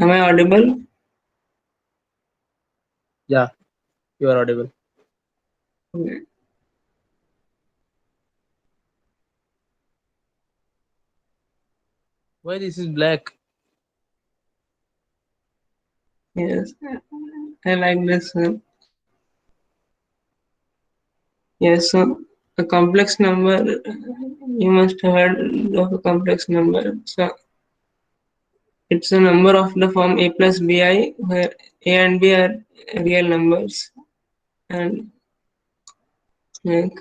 Am I audible? Yeah, you are audible. Okay. Why this is black? Yes, I like this one. Yes, so a complex number, you must have heard of a complex number. So it's a number of the form a plus bi, where a and b are real numbers, and like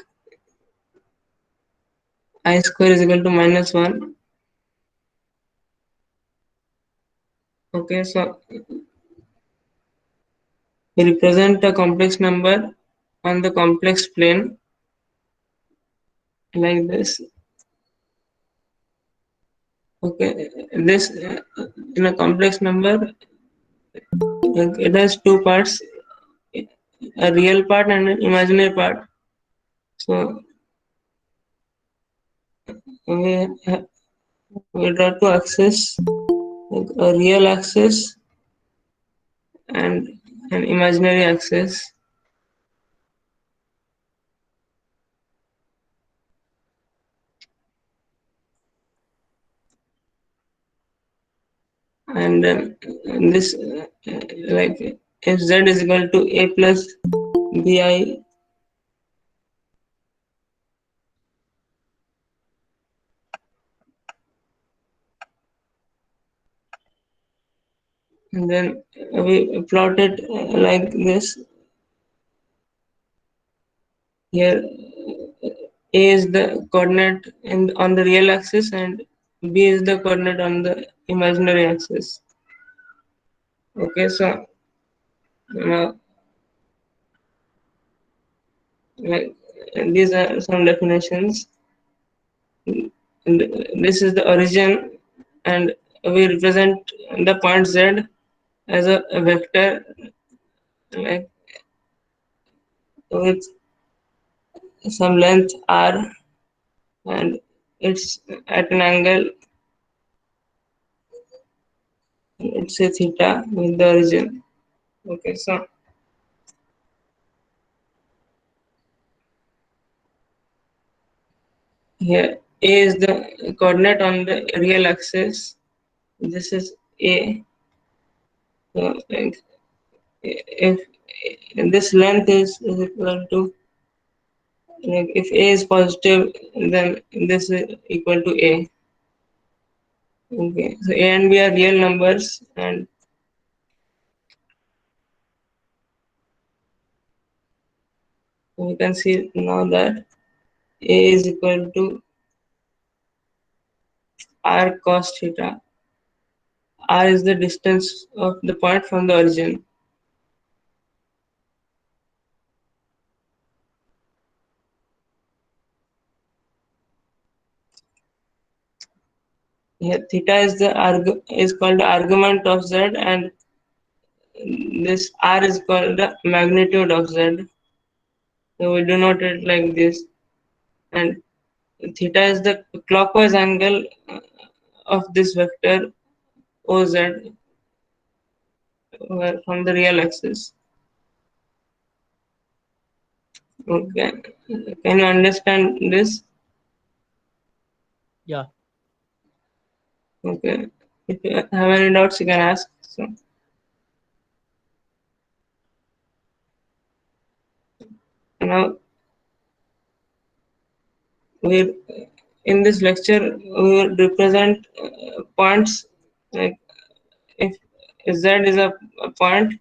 I square is equal to minus 1. Okay, so we represent a complex number on the complex plane like this. Okay, this in a complex number, like, it has two parts, a real part and an imaginary part. So we we try to access like a real access and an imaginary access, and then this like if z is equal to a plus bi, and then we plot it like this. Here a is the coordinate on the real axis and b is the coordinate on the imaginary axis. Okay, so now like these are some definitions. And this is the origin, and we represent the point z as a vector like with some length r, and it's at an angle, let's say theta, with the origin. Okay, so here a is the coordinate on the real axis. This is a. So like if this length is equal to, like if a is positive, then this is equal to a. Okay, so a and b are real numbers, and we can see now that a is equal to r cos theta. R is the distance of the point from the origin. Here, theta is is called the argument of z, and this r is called the magnitude of z. So we denote it like this, and theta is the clockwise angle of this vector oz from the real axis. Okay, can you understand this? Yeah. Okay, if you have any doubts, you can ask. So now we in this lecture we will represent points, like if z is a point,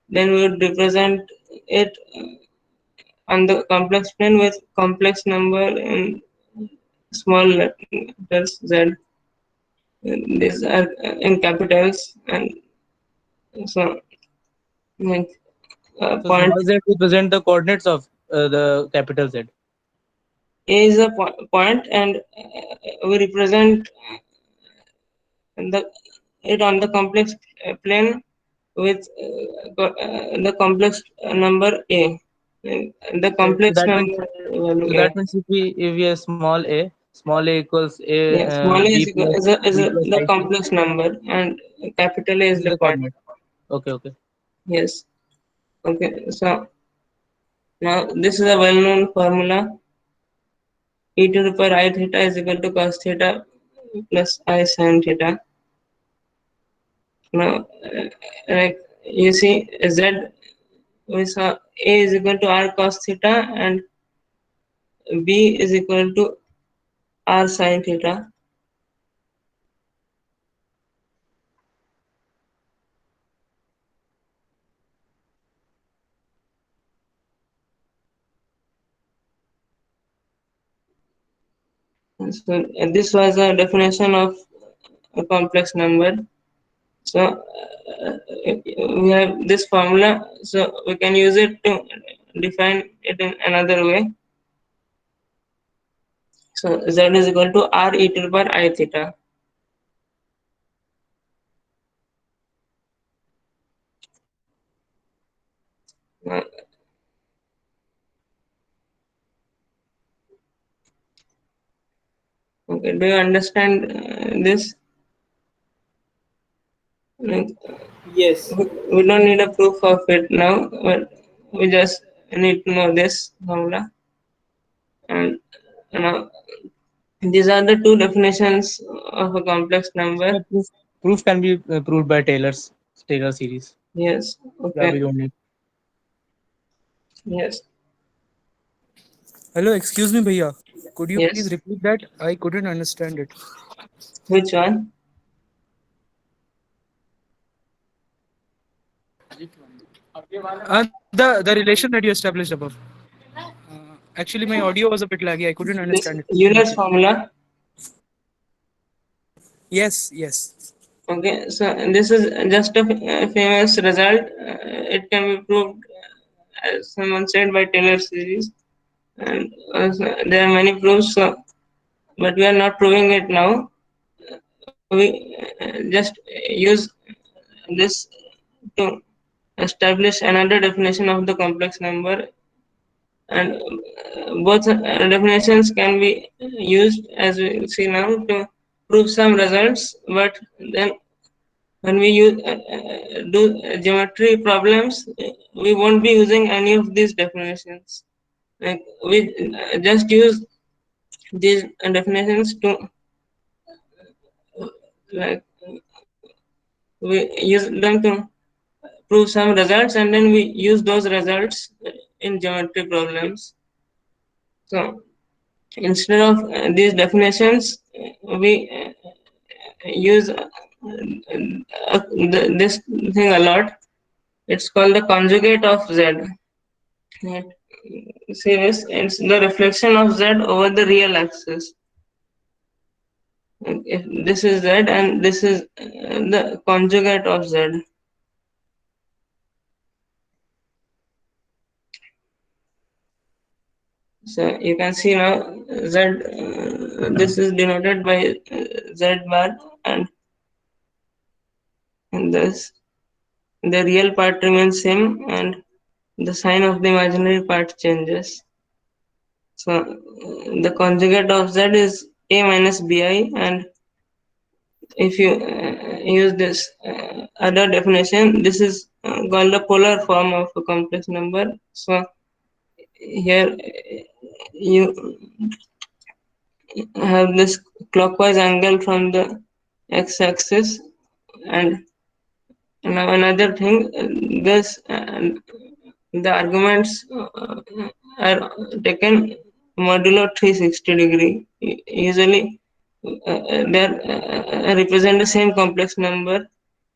then we would represent it on the complex plane with complex number in small letters z. These are in capitals, and so like So point small z represent the coordinates of the capital Z. a is a point, and we represent the it on the complex plane with the complex number a. And the So complex that means number value so a. that means if we have small a, Small a equals a Yeah, small a b is, plus b plus the I c. complex number, and capital A This is is the the point. coordinate. Okay, okay. Yes. Okay. So now this is a well-known formula: e to the power I theta is equal to cos theta plus I sin theta. Now, like you see, Z, we saw A is equal to R cos theta and B is equal to R sin theta. So this was a definition of a complex number. So we have this formula, so we can use it to define it in another way. So Z is equal to R e to the power I theta. Uh, Okay, do you understand this? Like, Yes. we don't need a proof of it now, but we just need to know this formula. And now these are the two definitions of a complex number. Yeah, proof can be proved by Taylor series. Yes. Yeah, we Okay. don't need. Yes. Hello, excuse me, Bhaiya. Could you please Yes. repeat that? I couldn't understand it. Which one? The relation that you established above. Actually, my audio was a bit laggy. I couldn't understand This it. Could you Euler's repeat? formula. Yes, yes. Okay. So this is just a famous result. It can be proved, as someone said, by Taylor series, and there are many proofs. So, but we are not proving it now. We just use this to establish another definition of the complex number, and both definitions can be used, as we see now, to prove some results. But then when we do geometry problems, we won't be using any of these definitions. Like, we just use these definitions to, like, we use them to prove some results, and then we use those results in geometry problems. So instead of these definitions, we use this thing a lot. It's called the conjugate of Z. Right? See this? It's the reflection of Z over the real axis. If this is Z and this is the conjugate of Z. So you can see now Z, this is denoted by Z bar, and this, the real part remains same and the sign of the imaginary part changes. So the conjugate of Z is A minus Bi, and if you use this other definition, this is called the polar form of a complex number. So here you have this clockwise angle from the x-axis, and now another thing, this the arguments are taken modulo 360 degree. Usually they represent the same complex number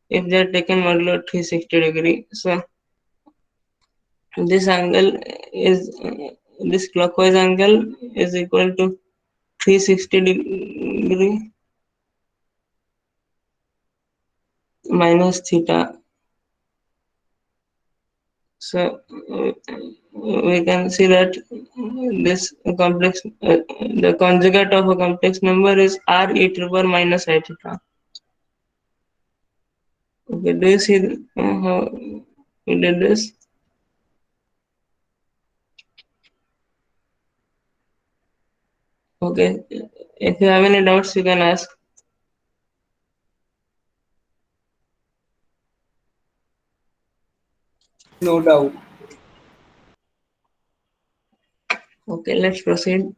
if they are taken modulo 360 degree. So this angle is this clockwise angle is equal to 360 degree minus theta. So we can see that this complex, the conjugate of a complex number is R e to the power minus I theta. Okay, do you see how we did this? Okay, If you have any doubts, you can ask. No doubt. Okay, let's proceed.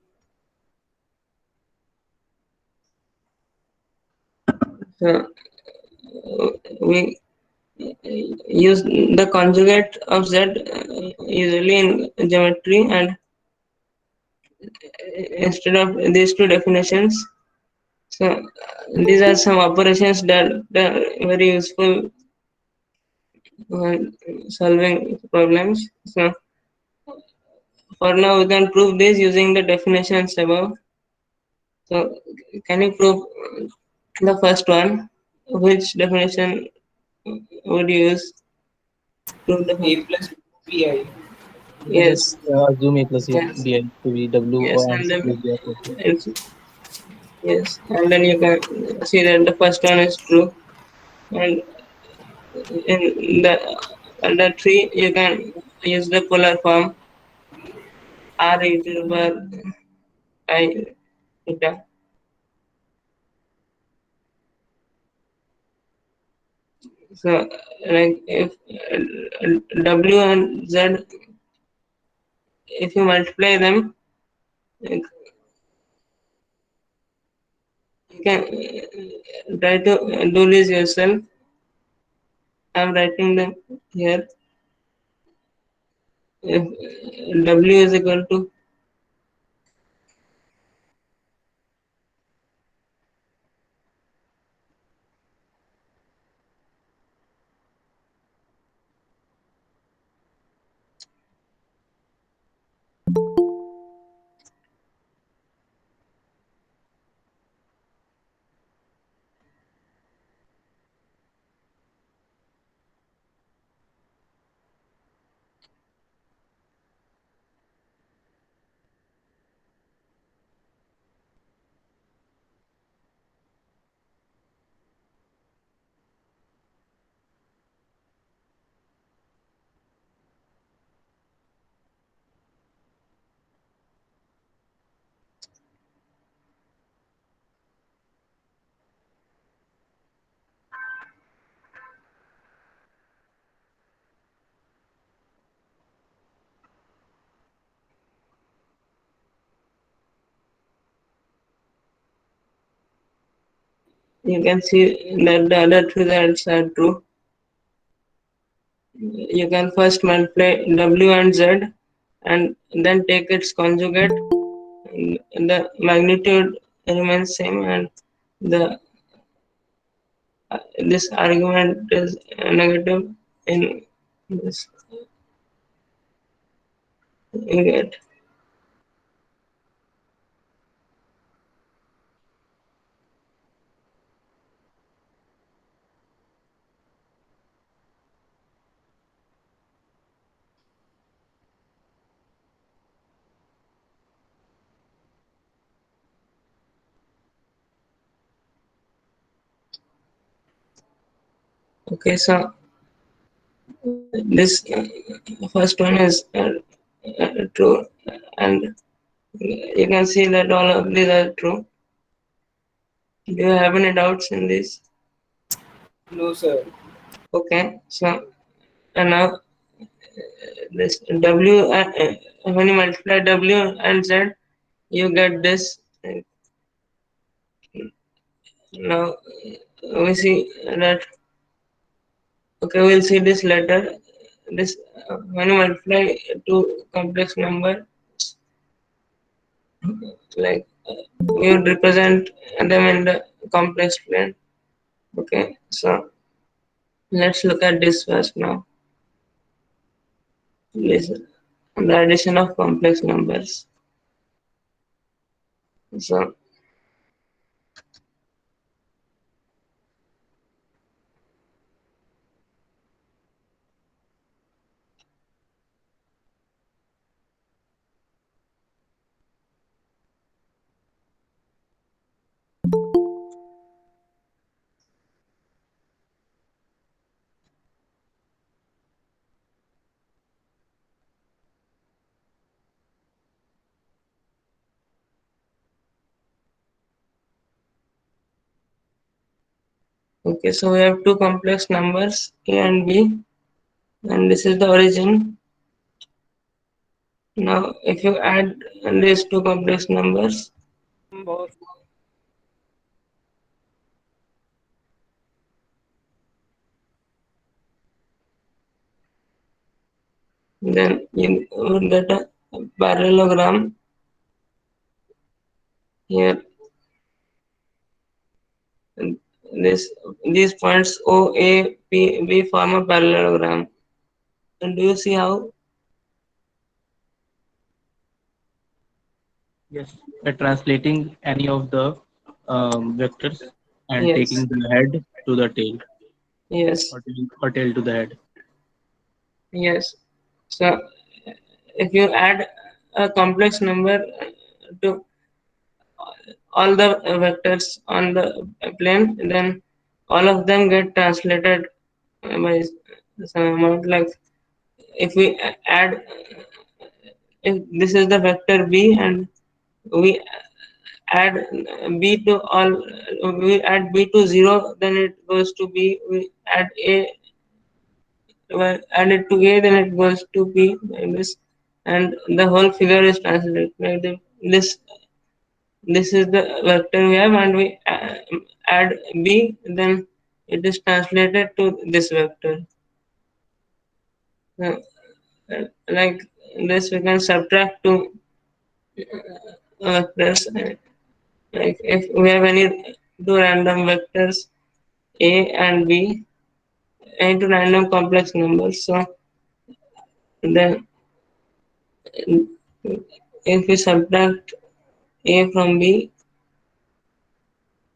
So we use the conjugate of Z usually in geometry, and instead of these two definitions, so these are some operations that are very useful when solving problems. So for now, we can prove this using the definitions above. So can you prove the first one? Which definition would you use? Prove the A first. plus bi. We can just Yes, assume A plus A yes, BI to be W yes, or and and C then plus BI plus A. and then you can see that the first one is true, and in the under tree you can use the polar form r e to the power I theta. So like if w and z, if you multiply them, like, you can try to do this yourself. I'm writing them here. If w is equal to, you can see that the other two results are true. You can first multiply w and z and then take its conjugate. The magnitude remains same, and the this argument is negative in this. You get. Okay, so this first one is true, and you can see that all of these are true. Do you have any doubts in this? No, sir. Okay, so and now this w, when you multiply w and z, you get this. Now we see that. Okay, we'll see this later. This when you multiply two complex number, like we would represent them in the complex plane. Okay, so let's look at this first now. This the addition of complex numbers. So Okay, so we have two complex numbers a and b, and this is the origin. Now, if you add these two complex numbers, then you will get a parallelogram here. This these points O, A, P, B form a parallelogram. And do you see how? Yes. By translating any of the vectors and Yes, taking the head to the tail, yes, or tail to the head. yes. So if you add a complex number to all the vectors on the plane, then all of them get translated by some amount. Like if we add, if this is the vector b and we add b to all, we add b to 0, then it goes to b. We add a, well, add it to a, then it goes to b, like this, and the whole figure is translated like this is the vector we have, and we add b, then it is translated to this vector. Uh, like this, we can subtract two vectors. Like if we have any two random vectors a and b, any two random complex numbers, so then if we subtract a from b,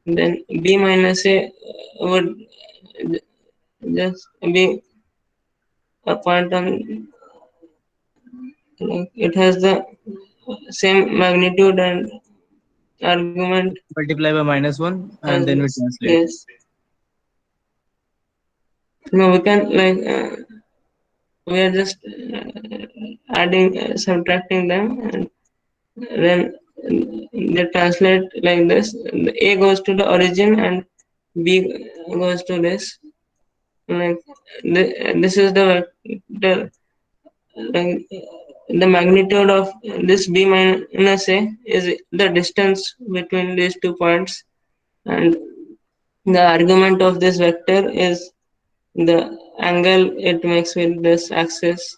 then b minus a would just be a point on, like it has the same magnitude and argument Multiply by -1 as and then we this. translate. Yes. No, we can like we are just adding, subtracting them, and then they translate like this. The A goes to the origin and B goes to this. Like this is the like the magnitude of this B minus A is the distance between these 2 points, and the argument of this vector is the angle it makes with this axis.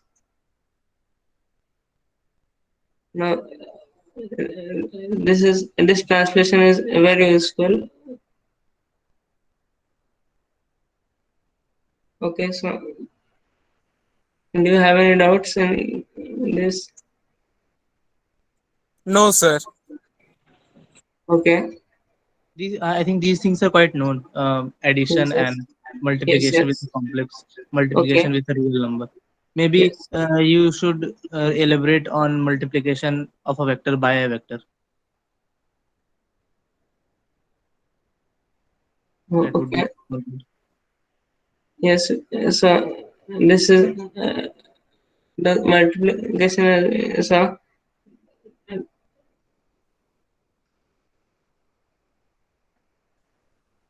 Now, this translation is very useful. Okay, so do you have any doubts in this? No, sir. Okay. These, I think these things are quite known. Yes, Addition yes, and yes, multiplication with yes. a complex, multiplication Okay. with a real number. Maybe Yes. you should elaborate on multiplication of a vector by a vector. Oh, That would be okay. good. Yes. So this is the multiplication is a,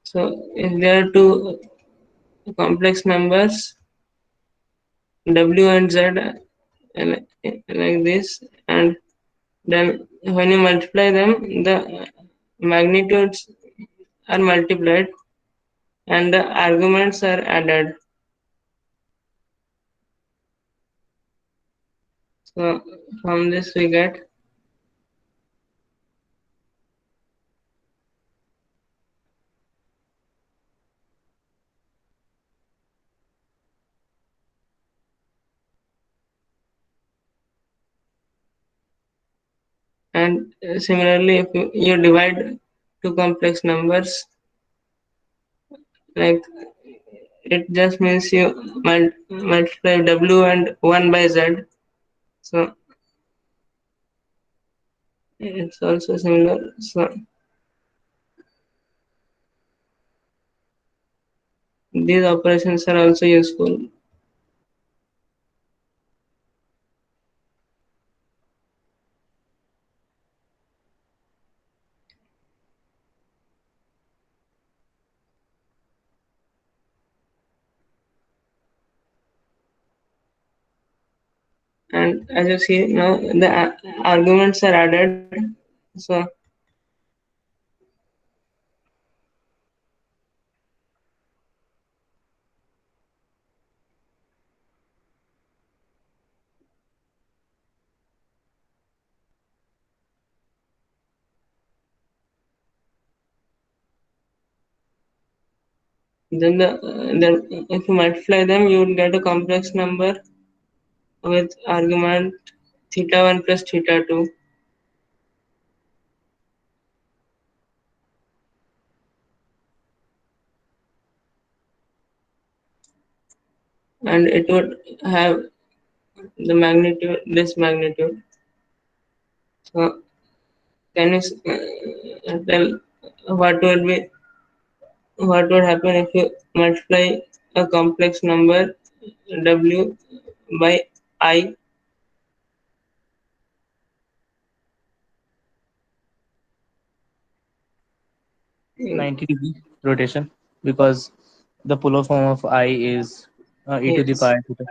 so if there are two complex numbers w and z, like this, and then when you multiply them, the magnitudes are multiplied and the arguments are added. So from this we get, and similarly if you divide two complex numbers, like it just means you multiply w and 1 by z, so it's also similar. So these operations are also useful. And as you see now, the arguments are added. So then if you multiply them, you would get a complex number with argument theta 1 plus theta 2, and it would have the magnitude, this magnitude. So can you tell what would be what would happen if you multiply a complex number w by I? 90 degree rotation, because the polar form of I is e to the Yes, power theta.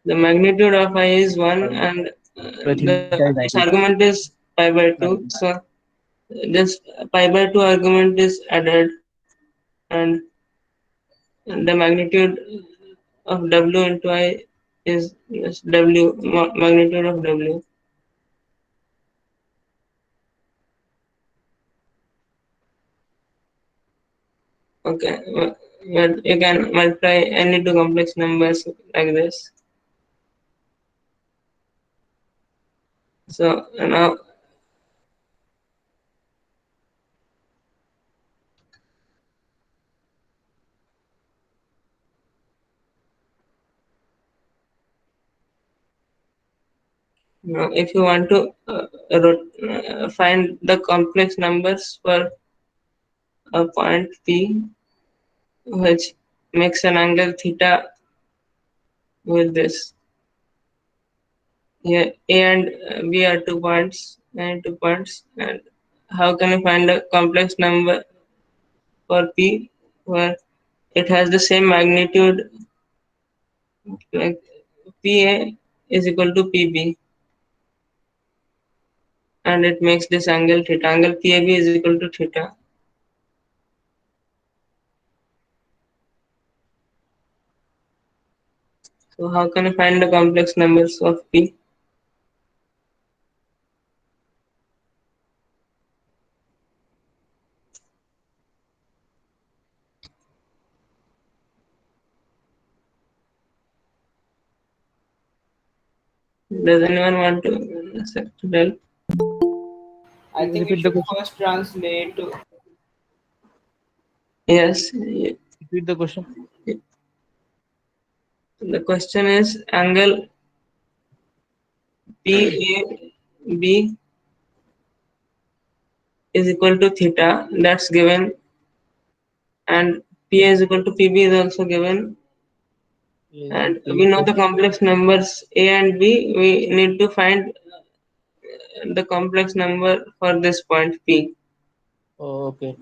the magnitude of I is 1, And and the theta is this 90. argument is pi by 2. 90. So this pi by 2 argument is added, and the magnitude of w into I is this w, magnitude of w. Okay, but you can multiply any two complex numbers like this. So now if you want to find the complex numbers for a point P which makes an angle theta with this. Here A and B are 2 points and 2 points. And how can you find a complex number for P where it has the same magnitude, like PA is equal to PB, and it makes this angle theta. Angle PAB is equal to theta. So how can you find the complex numbers of P? Does anyone want to tell? I Please think we repeat the should question. first translate. Yes. Repeat the question. The question is angle PAB is equal to theta. That's given, and PA is equal to PB is also given. Is And equal we know to. the complex numbers A and B. We need to find the complex number for this point P. Oh, okay.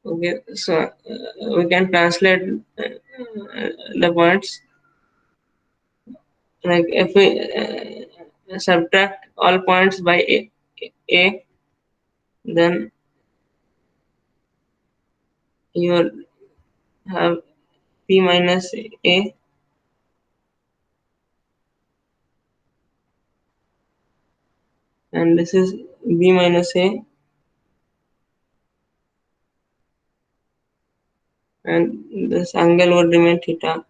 Okay, so we can translate the points. Like if we subtract all points by A, then you will have P minus A, and this is B minus A, and this angle would remain theta.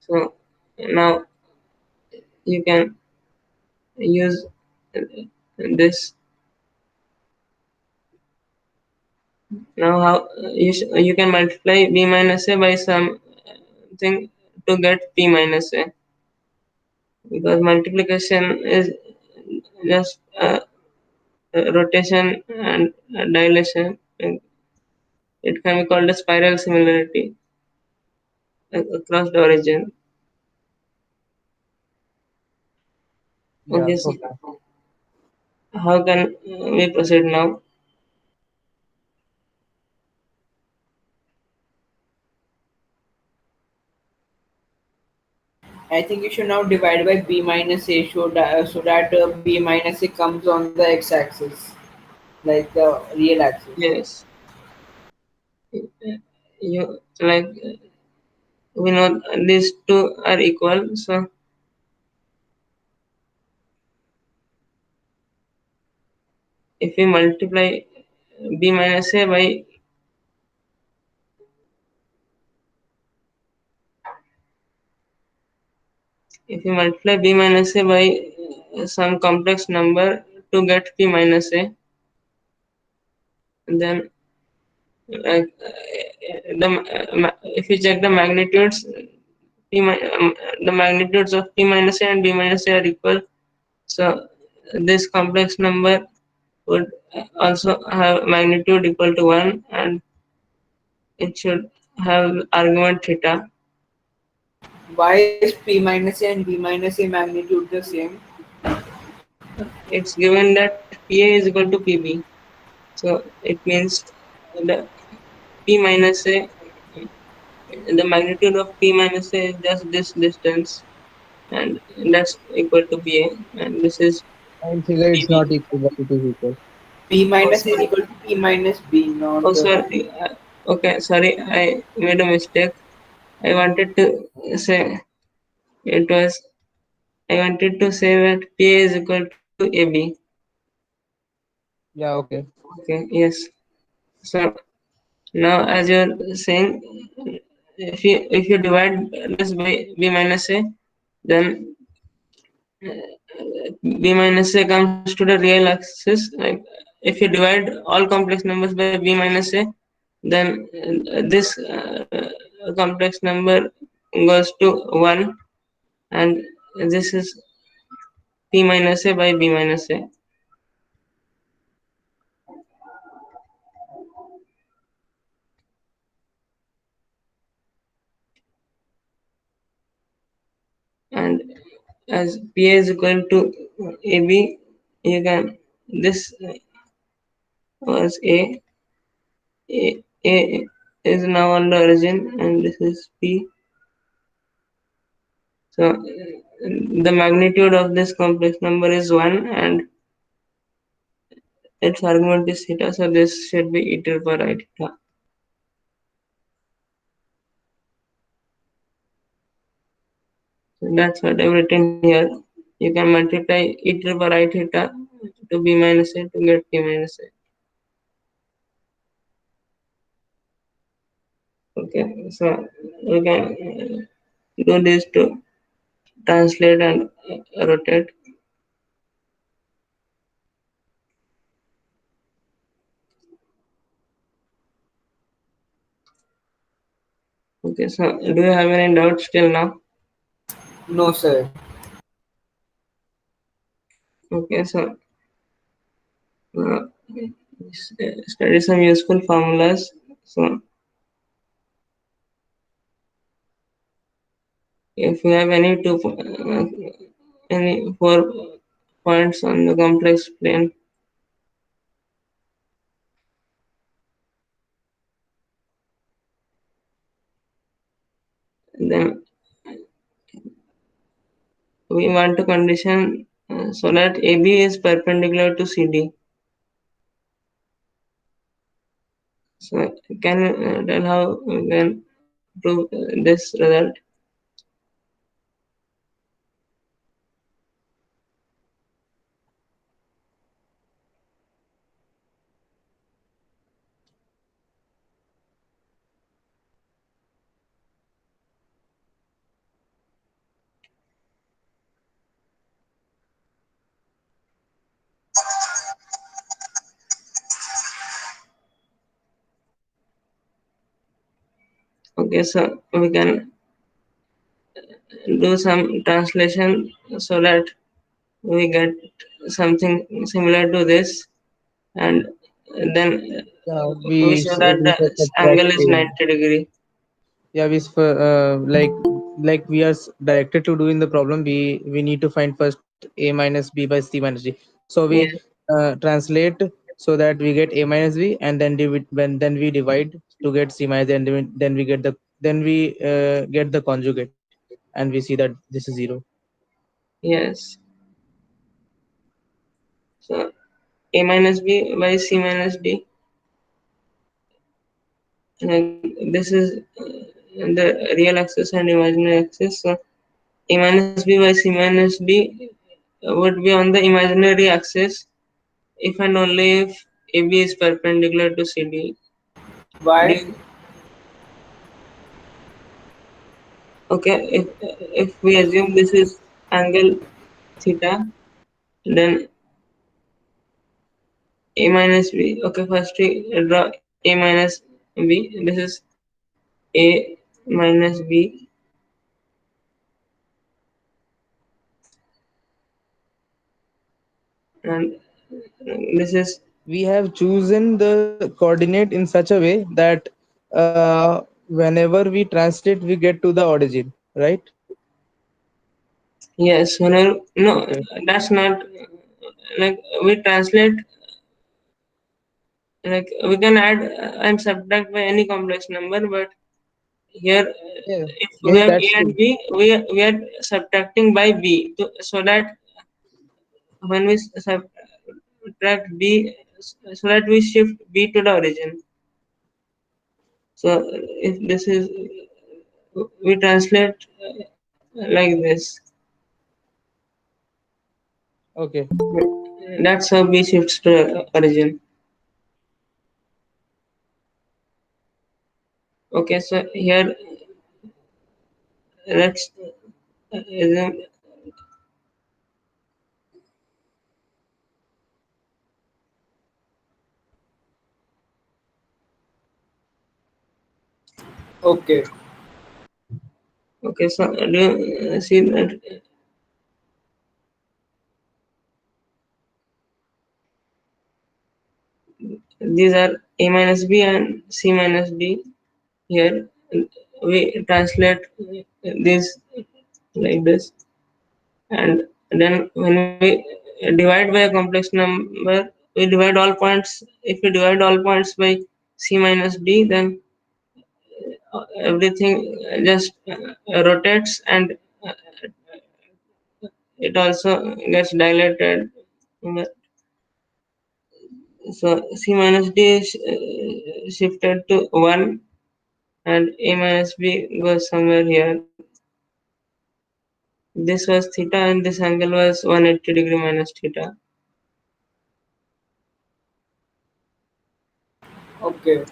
So now you can use this. Now how you can multiply B minus A by something to get P minus A, because multiplication is just rotation and dilation. It can be called a spiral similarity across the origin. Yeah. Okay, so Okay. how can we proceed now? I think you should now divide by b minus a so that b minus a comes on the x-axis, like the real axis. Yes, you like we know these two are equal. So if we multiply b minus a by if we multiply b minus a by some complex number to get p minus a, then like if you check the magnitudes, the magnitudes of p minus a and b minus a are equal. So this complex number would also have magnitude equal to 1, and it should have argument theta. Why is p minus a and b minus a magnitude the same? It's given that pa is equal to pb. So it means the p minus a, the magnitude of p minus a is just this distance, and that's equal to pa, and this is I figure it's pb. not equal, but it is equal. P Oh, minus a is sorry. equal to p minus b, not Oh, sorry. Okay, sorry. I made a mistake. I wanted to say it was. I wanted to say that PA is equal to AB. Yeah, okay. Okay. Yes. So now, as you're saying, if you divide this by B minus A, then B minus A comes to the real axis. Like if you divide all complex numbers by B minus A, then this complex number goes to 1, and this is P minus A by B minus A. And as PA is equal to AB, you can, this was A is now on the origin, and this is P. So the magnitude of this complex number is 1, and its argument is theta, so this should be e to the power I theta. So that's what I've written here. You can multiply e to the power I theta to b minus a to get p minus a. Okay, so we can do this to translate and rotate. Okay, so do you have any doubts till now? no, sir. Okay, so uh, study some useful formulas. So if you have any 4 points on the complex plane, then we want to condition so that AB is perpendicular to CD. So can you tell how we can prove this result? Okay, so we can do some translation so that we get something similar to this, and then Yeah, we show that we the subtract angle A. is 90-degree. Yeah, like we are directed to doing the problem. We need to find first A minus B by C minus D. So we Yeah. translate so that we get A minus B, and then then we divide to get C minus D, and then we get the conjugate. and we see that this is 0. Yes. So a minus b by c minus d. Like this is the real axis and imaginary axis. So a minus b by c minus d would be on the imaginary axis if and only if AB is perpendicular to CD. Why? Do- Okay, if we assume this is angle theta, then a minus b. Okay, first we draw a minus b. This is a minus b, and this is We have chosen the coordinate in such a way that whenever we translate, we get to the origin, right? yes. Whenever no, Okay. that's not like we translate. Like we can add and subtract by any complex number, but here Yeah. if we Yes, have a that's and true. b, we are subtracting by b, so that when we subtract b, so that we shift b to the origin. So if this is we translate like this. Okay. That's how b shifts to origin. Okay, so here let's assume Okay. okay, so do you see that these are a minus b and c minus d. Here we translate this like this, and then when we divide by a complex number, we divide all points. If we divide all points by c minus d, then everything just rotates, and it also gets dilated. So c minus d is shifted to 1, and a minus b goes somewhere here. This was theta, and this angle was 180 degree minus theta. Okay.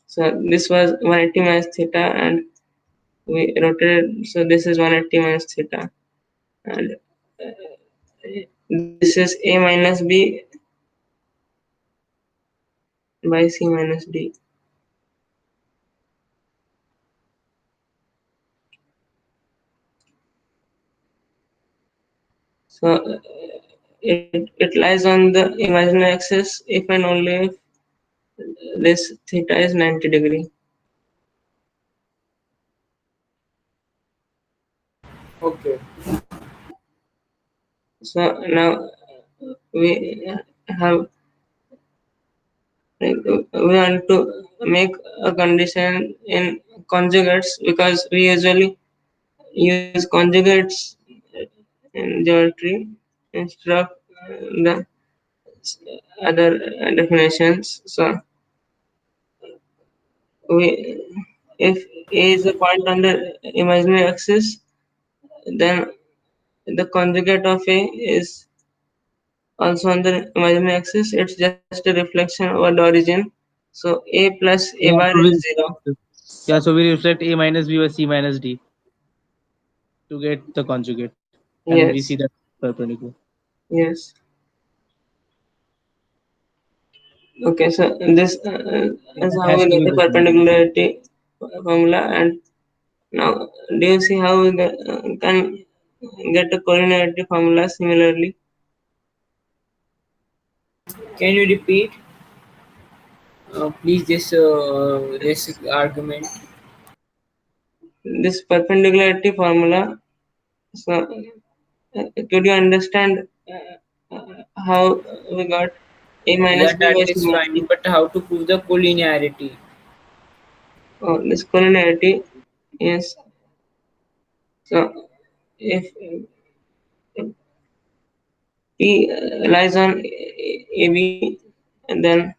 So this was 180 minus theta, and we rotated. So this is 180 minus theta, and this is a minus b by c minus d. So it lies on the imaginary axis if and only if this theta is 90 degree. Okay. So now we have like, we want to make a condition in conjugates because we usually use conjugates in geometry instead of the other definitions. So we if A is a point on the imaginary axis, then the conjugate of A is also on the imaginary axis. It's just a reflection over the origin. So A plus A Yeah. bar So is we 0. yeah. So we reflect a minus b by c minus d to get the conjugate, and we see that Yes, perpendicular. yes. Okay, so this Yeah, is that how has we to get be the perpendicular. perpendicularity formula. And now, do you see how we can get the collinearity formula similarly? Can you repeat, please, this argument? This perpendicularity formula. So, could you understand how we got A minus Yeah, B that by C is minus fine. D? But how to prove the collinearity? Oh, this collinearity is. So if P lies on AB, and then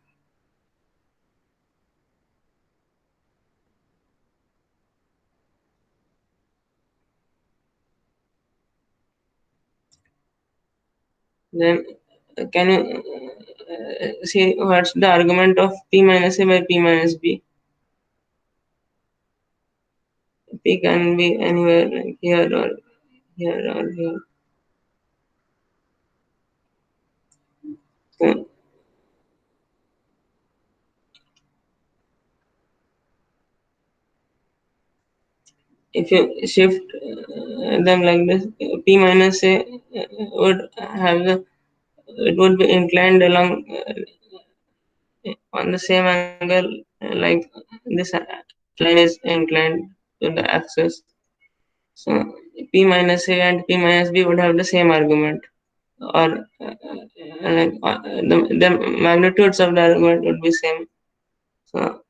can you see what's the argument of P minus A by P minus B? P can be anywhere like here or here or here. So if you shift them like this, P minus A would have the it would be inclined along on the same angle like this line is inclined to the axis. So P minus A and P minus B would have the same argument, or the magnitudes of the argument would be same. So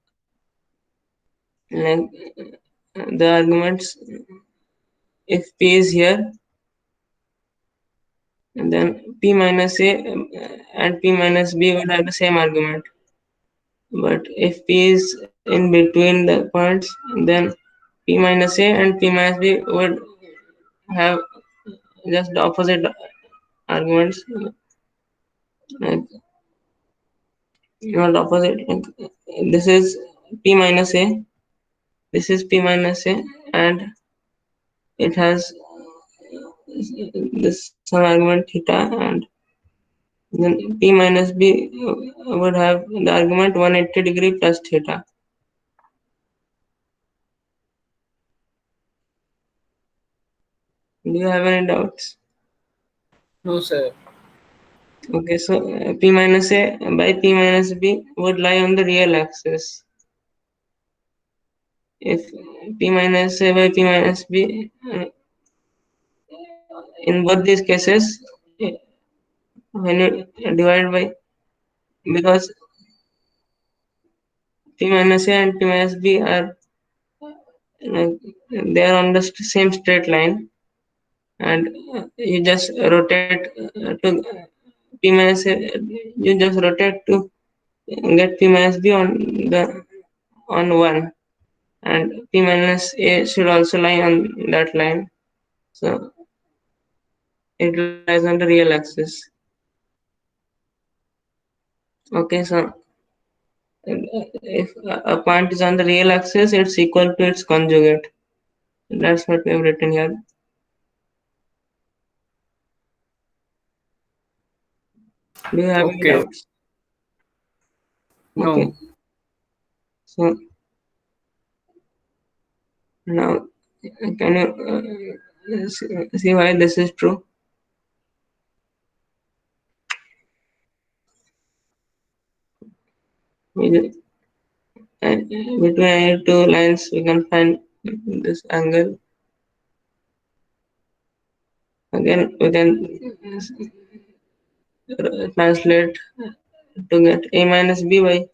like the arguments, if P is here, and then P minus A and P minus B would have the same argument. But if P is in between the points, then P minus A and P minus B would have just the opposite arguments, like not opposite. Like, this is P minus A, this is P minus A, and it has this some argument theta, and then P minus B would have the argument 180 degree plus theta. Do you have any doubts? No, sir. Okay, so P minus A by P minus B would lie on the real axis. If P minus A by P minus B, in both these cases, when you divide by, because P minus A and P minus B are like they are on the same straight line, and you just rotate to P minus A, you just rotate to get P minus B on the on one, and P minus A should also lie on that line. So it lies on the real axis. Okay, so if a point is on the real axis, it's equal to its conjugate. That's what we have written here. Do you have any Okay. doubts? Okay, No. so now can you see why this is true? We- Between any two lines, we can find this angle. Again, we can translate to get A minus B by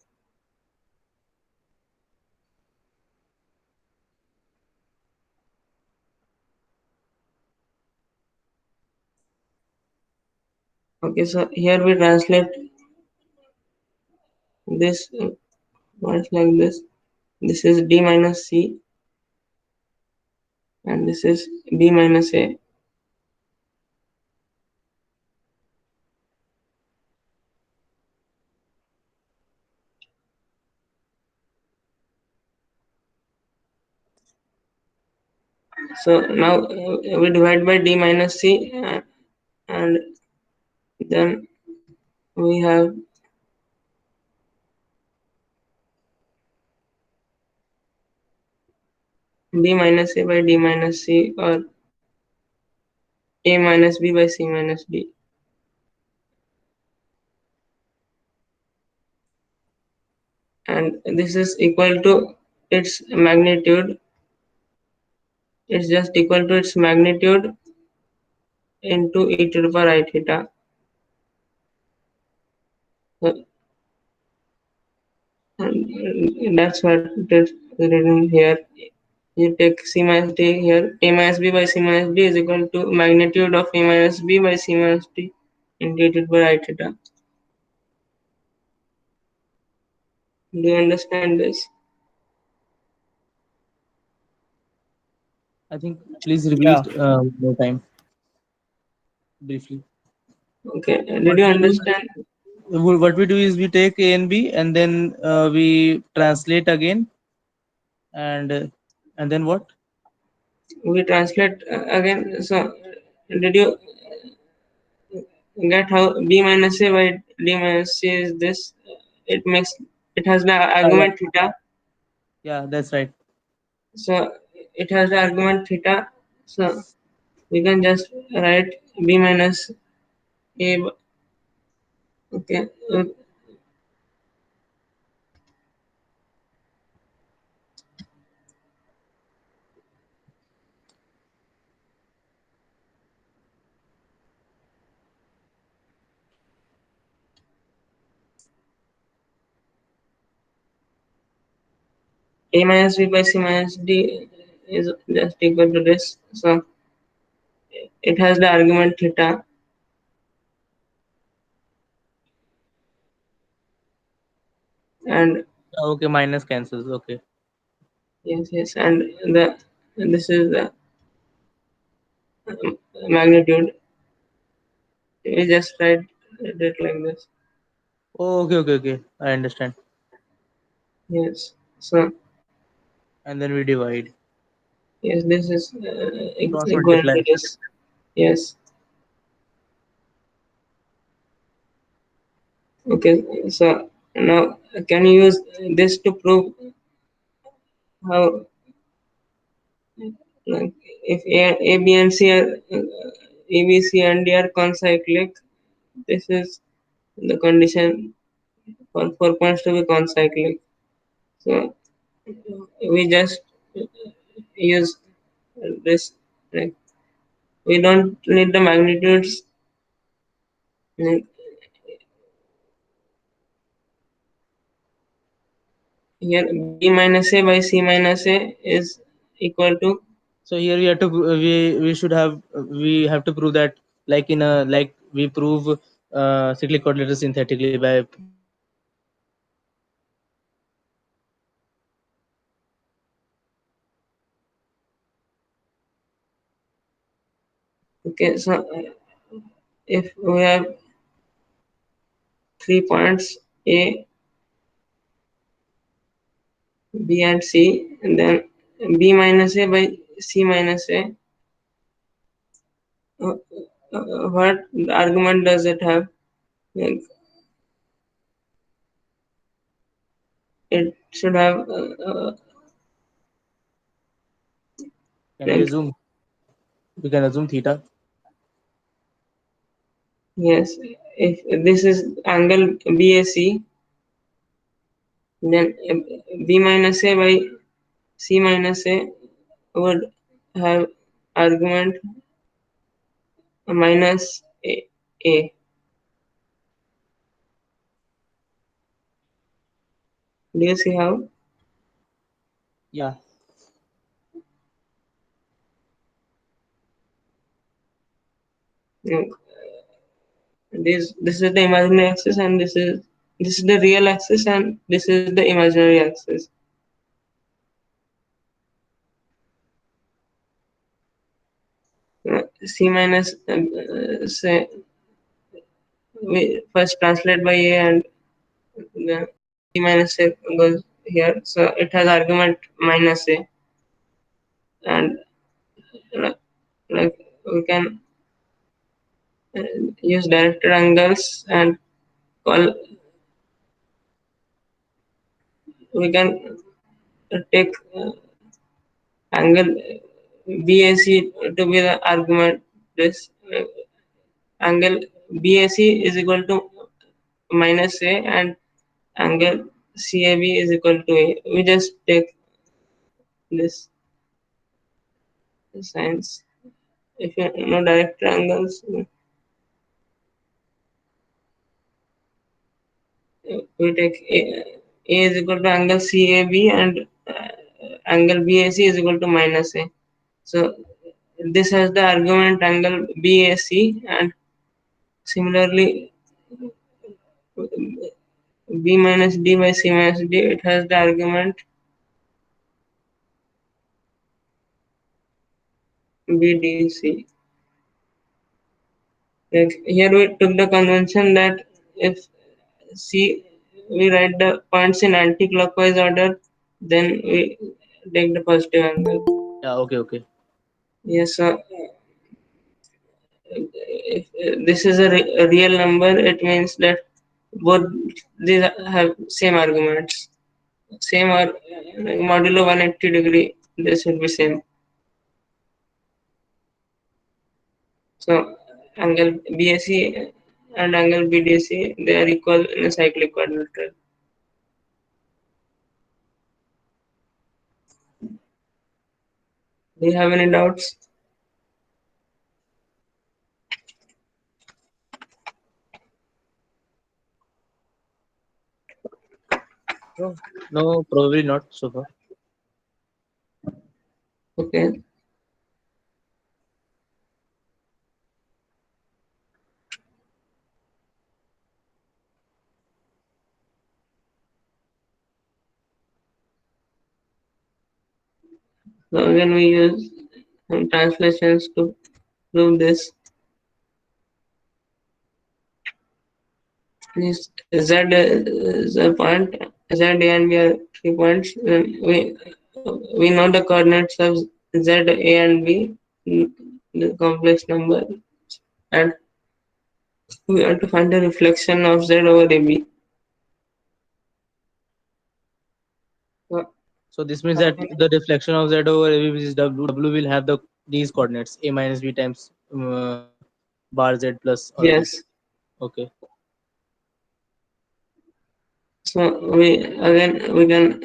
okay, so here we translate this words like this. This is D minus C, and this is B minus A. So now we divide by D minus C, and then we have B minus A by D minus C, or A minus B by C minus D. And this is equal to its magnitude. It's just equal to its magnitude into e to the power I theta. So, and that's what it is written here. You take C minus D here. A minus B by C minus D is equal to magnitude of A minus B by C minus D integrated by I theta. Do you understand this? I think please repeat Yeah. more time briefly. Okay. Did What you we do, understand? what we do is we take A and B and then we translate again and then what? We translate again. So, did you get how B minus A by D minus C is this? It makes it has the Yeah, argument theta. yeah, that's right. So it has the argument theta. So we can just write B minus A. Okay. A minus B by C minus D is just equal to this. So it has the argument theta, and Okay, minus cancels. Okay. yes, and the this is the magnitude. We just write it like this. Oh, okay. I understand. Yes. So And then we divide, yes, this is cross equal multiply. to this. Yes. Okay. So now can you use this to prove how, like, if A, B, and C are A, B, C, and D are concyclic, this is the condition for 4 points to be concyclic. So we just use this. Like, we don't need the magnitudes. Like, here B minus A by C minus A is equal to, So here we have to we should have we have to prove that like in a like we prove cyclic coordinates synthetically by proving that okay. So if we have 3 points A, B, and C, and then B minus A by C minus A, uh, what argument does it have? Like, it should have can we like, assume we can assume theta. yes, if this is angle BAC, then B minus A by C minus A would have argument minus A. Do you see how? Yeah. Like, this is the imaginary axis, and this is the real axis, and this is the imaginary axis. C minus, say, we first translate by A, and then C minus A goes here. So it has argument minus A, and like we can uh, use directed angles and call, we can take angle BAC to be the argument. This angle BAC is equal to minus A, and angle CAB is equal to A. We just take this signs. If you know direct angles, we take A is equal to angle CAB, and angle BAC is equal to minus A. So this has the argument angle BAC, and similarly B minus D by C minus D, it has the argument BDC. Like here we took the convention that if C we write the points in anti-clockwise order, then we take the positive angle. Yeah, okay, okay. Yes, so if this is a real number, it means that both these have same arguments, same or like modulo 180 degree. They should be same. So angle BAC and angle BDC, they are equal in a cyclic quadrilateral. Do you have any doubts? No, no, probably not so far. Okay. So again, we use some translations to prove this. This Z is a point. Z, A, and B are 3 points. Then we know the coordinates of Z, A, and B, the complex number, and we want to find the reflection of Z over AB. So, So this means that the reflection of Z over AB, which is W, will have the these coordinates A minus B times bar Z plus all these. yes. Okay. So we can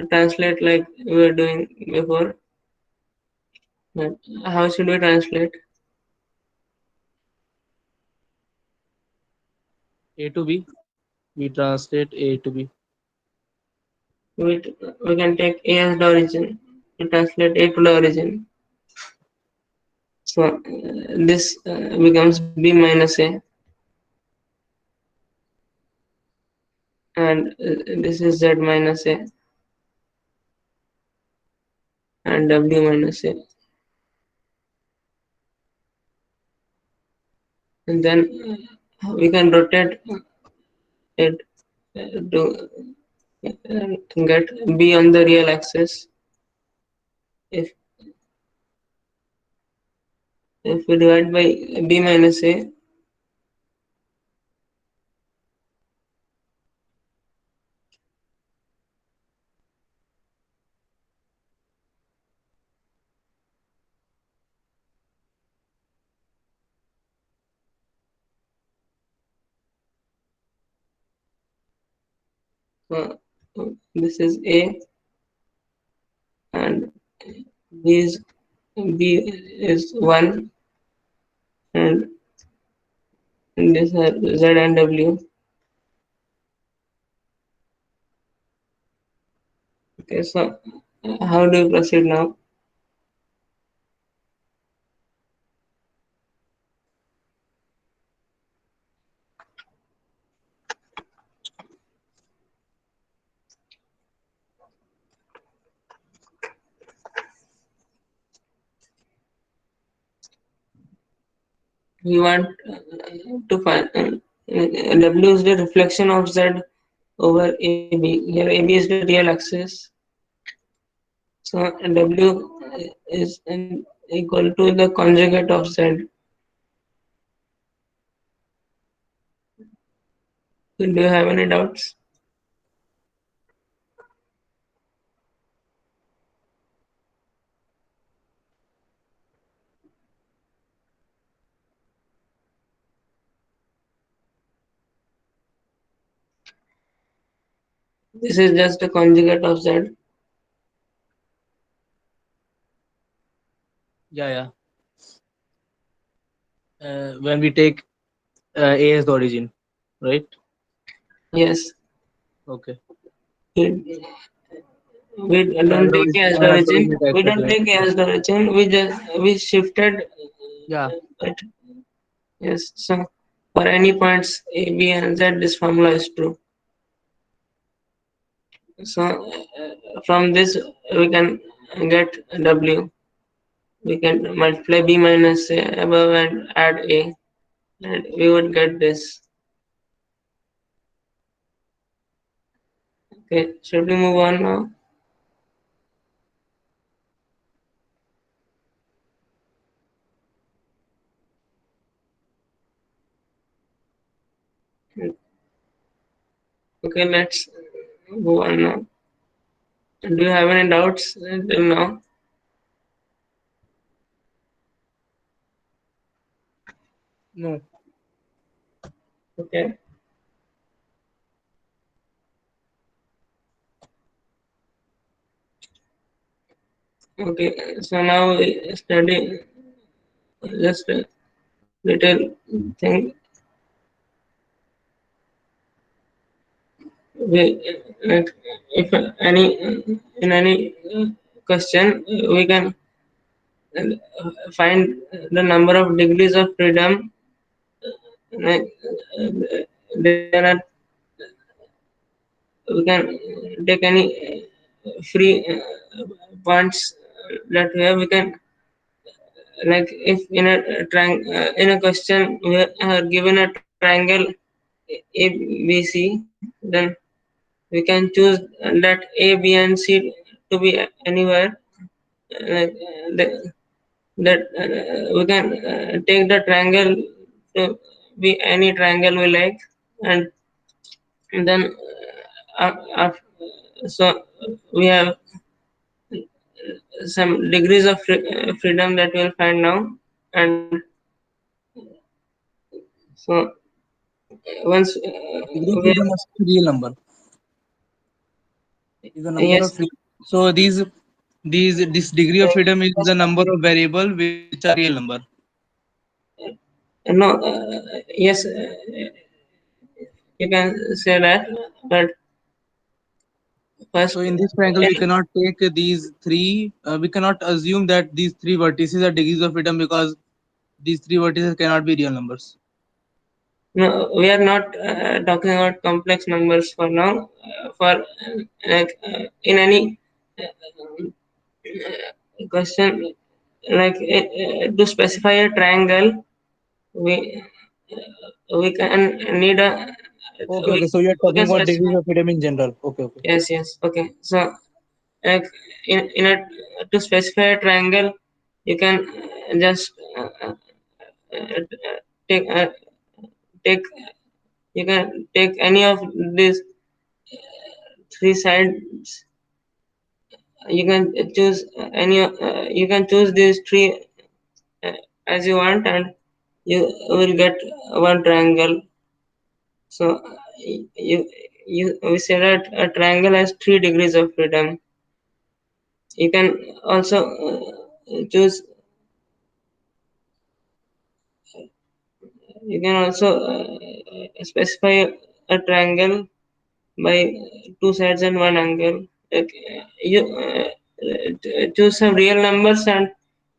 translate like we were doing before. How should we translate? A to B. We translate A to B. We, we can take A as the origin. We translate A to the origin. So this becomes B minus A, and this is Z minus A and W minus A. And then we can rotate it to get B on the real axis. If we divide by B minus A, so this is A and B is 1, and this are Z and W. Okay, so how do you proceed now? We want to find W is the reflection of Z over AB. Here AB is the real axis. So W is equal to the conjugate of Z. Do you have any doubts? This is just a conjugate of Z. Yeah, yeah. When we take A as the origin, right? Yes. Okay. It, We Yeah, don't take otherwise A as we the cannot do origin. any We types of don't line. take A as the origin. We shifted Yeah. it. Yes. So for any points A, B, and Z, this formula is true. So from this we can get W. We can multiply B minus A above and add A, and we would get this. Okay, should we move on now? Okay, let's go on now. Do you have any doubts till now? No. Okay. Okay. So now we study just a little thing. We like if any in any question we can find the number of degrees of freedom. Like there are we can take any free points that we have. We can like if in a in a question we are given a triangle ABC, then we can choose that A, B, and C to be anywhere. Like that we can take the triangle to be any triangle we like, and then so we have some degrees of freedom that we'll find now, and so once Degree of we freedom must be real number. Is the number of yes free. So these this degree of freedom is the number of variable which are real number. no yes you can say that, but So first in this triangle, we cannot take these three. We cannot assume that these three vertices are degrees of freedom because these three vertices cannot be real numbers. no, we are not talking about complex numbers for now. For like in any question, like to specify a triangle, we we can need a Okay, we, okay. So you are we talking can about specify. degrees of freedom in general. Okay, okay. Yes. Okay. So like in a to specify a triangle, you can just take take you can take any of these three sides. You can choose any you can choose these three uh, as you want, and you will get one triangle. So we say that a triangle has 3 degrees of freedom. You can also choose you can also specify a triangle by two sides and one angle. Like, you choose some real numbers, and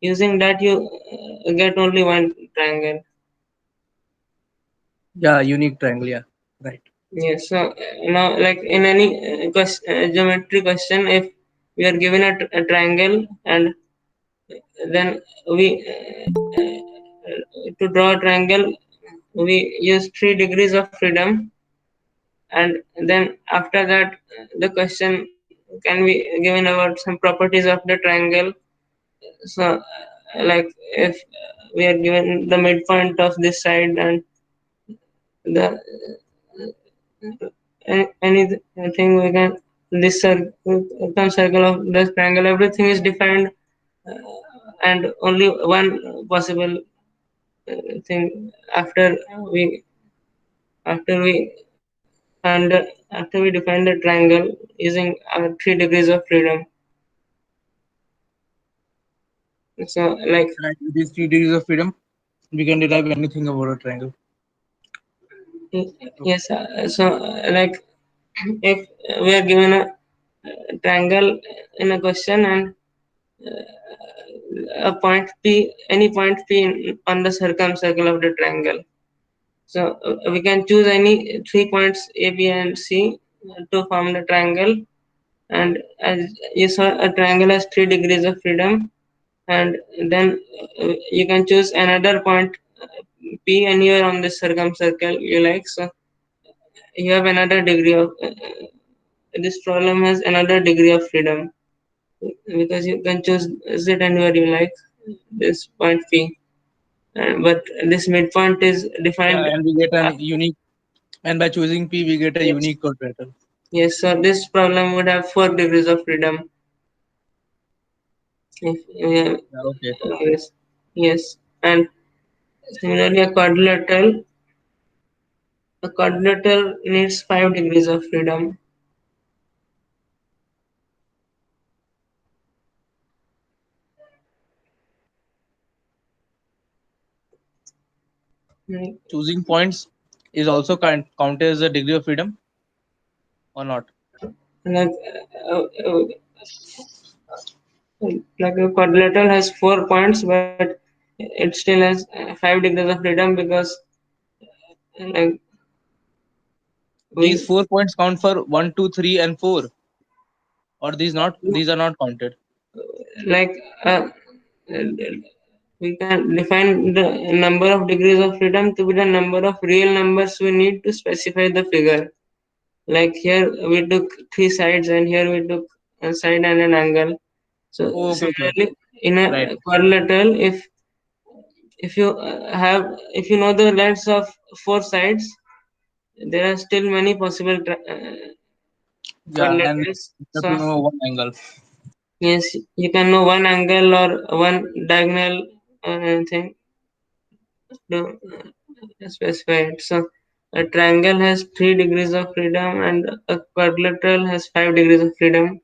using that you get only one triangle. Yeah, unique triangle. Yeah, right. Yes. So now, like in any geometry question, if we are given a triangle, and then we to draw a triangle, we use 3 degrees of freedom, and then after that the question can be given about some properties of the triangle. So like if we are given the midpoint of this side, and the anything we can this circle of this triangle, everything is defined, and only one possible thing after we we find after we define the triangle using our 3 degrees of freedom. So like Right. With these 3 degrees of freedom, we can derive anything about a triangle. Okay. yes, so like if we are given a triangle in a question, and a point P, any point P on the circumcircle of the triangle. So we can choose any 3 points A, B, and C to form the triangle. And as you saw, a triangle has 3 degrees of freedom, and then you can choose another point P anywhere on this circumcircle you like. So you have another degree of this problem has another degree of freedom because you can choose Z anywhere you like this point P. But this midpoint is Yeah, defined. and we get Uh, an unique, and by choosing P, we get a yes, unique quadrilateral. yes. So this problem would have 4 degrees of freedom. If we have, Yeah, okay. yes, yes, and similarly, a quadrilateral needs 5 degrees of freedom. Mm, Choosing points is also counted as a degree of freedom or not? Like, uh, uh, like a quadrilateral has 4 points, but it still has 5 degrees of freedom because like These we 4 points count for one, 2, 3, and 4, or these not? These are not counted. like we can define the number of degrees of freedom to be the number of real numbers we need to specify the figure. Like here we took 3 sides and here we took a side and an angle. So Oh, okay, okay. similarly, in Right. a quadrilateral, if you have if you know the lengths of 4 sides, there are still many possible Yeah, and quadrilaterals. you have So to know one angle. yes, you can know one angle or one diagonal or anything to specify it. So a triangle has 3 degrees of freedom and a quadrilateral has 5 degrees of freedom.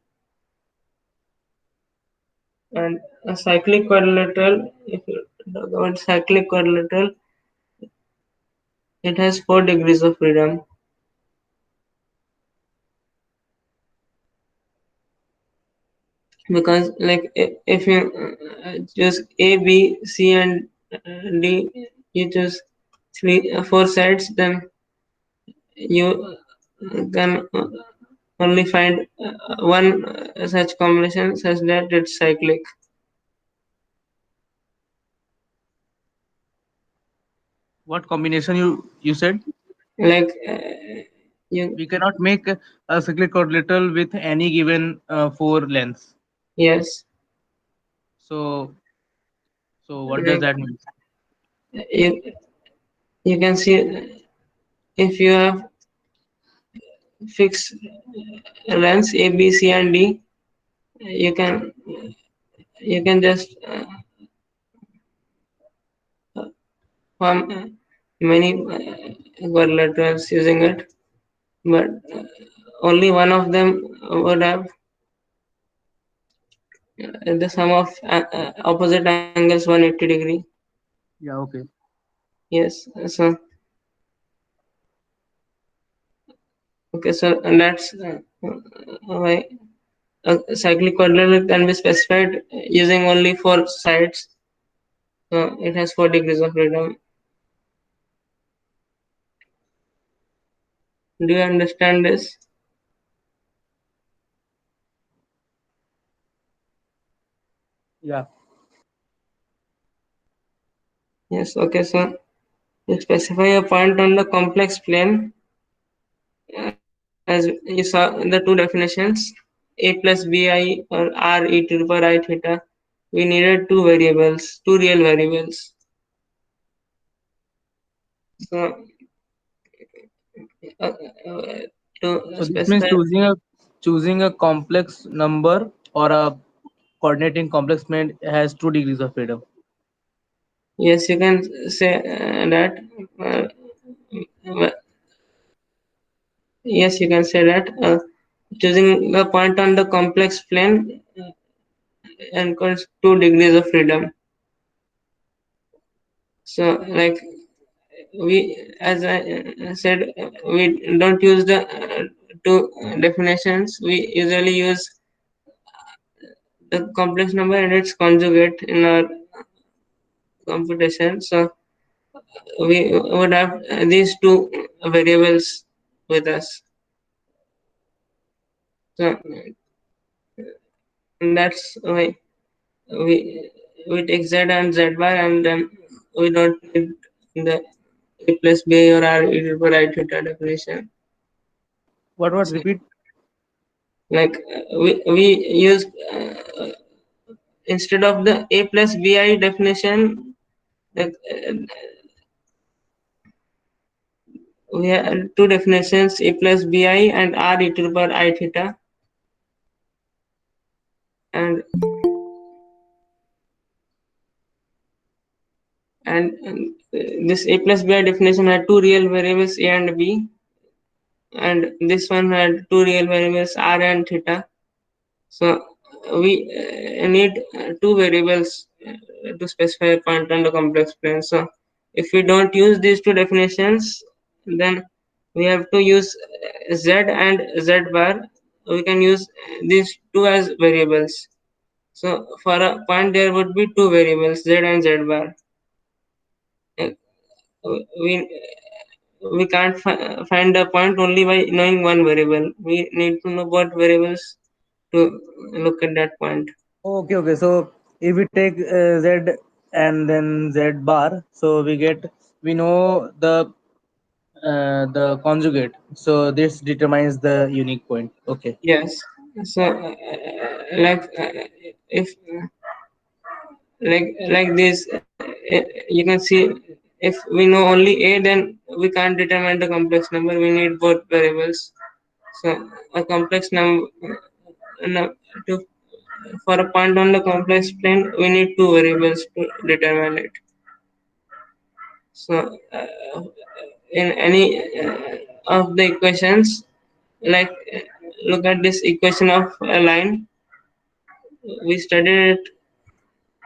And a cyclic quadrilateral, if you talk about cyclic quadrilateral, it has 4 degrees of freedom because like if you choose A, B, C, and D, you choose 4 sides, then you can only find one such combination such that it's cyclic. What combination you said? Like you, We cannot make a cyclic quadrilateral with any given four lengths. yes, So, so what does like that mean? you, you can see if you have fixed lengths A, B, C, and D, you can just form many quadrilaterals using it, but only one of them would have the sum of opposite angles 180 degree. Yeah, okay. Yes, so okay, so and that's why a cyclic quadrilateral can be specified using only 4 sides. So it has 4 degrees of freedom. Do you understand this? Yeah. Yes. Okay. So you specify a point on the complex plane as you saw in the 2 definitions, a plus bi or r e to the power I theta. We needed 2 variables, 2 real variables. So to So this means specify, choosing a complex number or a coordinating complex plane has 2 degrees of freedom. yes, you can say that. Uh, yes, you can say that. Choosing the point on the complex plane equals 2 degrees of freedom. So, like we, as I said, we don't use the two definitions. We usually use the complex number and its conjugate in our computation. So we would have these two variables with us. So and that's why we we take z and z bar, and then we don't need the a plus b or r equal to I theta definition. What So, repeat? like we use instead of the a plus bi definition, like we have two definitions, a plus bi and r e to the power I theta, and this a plus bi definition had two real variables a and b, and this one had two real variables r and theta. So we need two variables to specify a point on the complex plane. So if we don't use these two definitions, then we have to use z and z bar. We can use these two as variables. So for a point, there would be two variables, z and z bar. Uh, We we can't find a point only by knowing one variable. We need to know both variables to look at that point. Okay, okay. So if we take z and then z bar, so we know the conjugate. So this determines the unique point. Okay. Yes. So, like, if like this, you can see if we know only a, then we can't determine the complex number. We need both variables. So, a complex number to for a point on the complex plane, we need two variables to determine it. So, in any of the equations, like look at this equation of a line. We studied it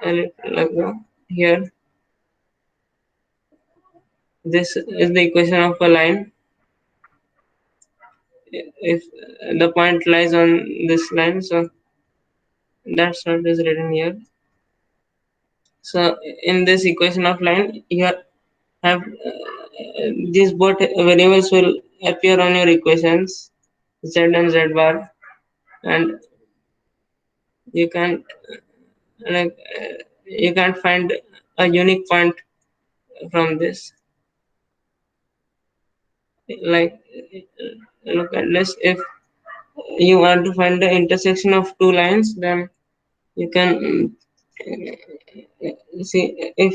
a little ago. Here, this is the equation of a line. If the point lies on this line, so that's what is written here. So in this equation of line, you have these both variables will appear on your equations, z and z bar, and you can like you can't find a unique point from this. Like look at this. If you want to find the intersection of two lines, then you can see if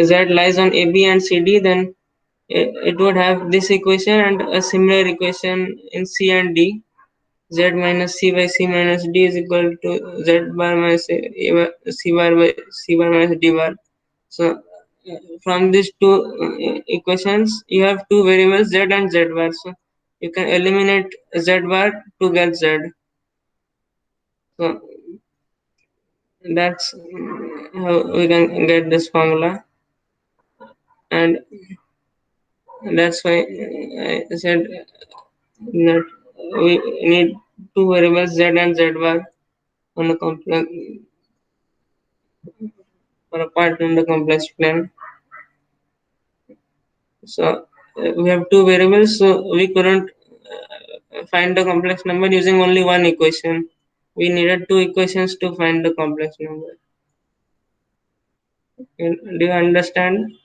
z lies on AB and CD, then it would have this equation and a similar equation in C and D. Z minus C by C minus D is equal to Z bar minus C bar by C bar minus D bar. So from these two equations, you have two variables Z and Z bar. So you can eliminate Z bar to get Z. So that's how we can get this formula, and that's why I said that we need two variables Z and Z bar on a complex for a part on the complex plane. So we have two variables, so we couldn't find the complex number using only one equation. We needed two equations to find the complex number. Do you understand?